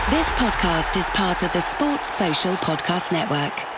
This podcast is part of the Sports Social Podcast Network.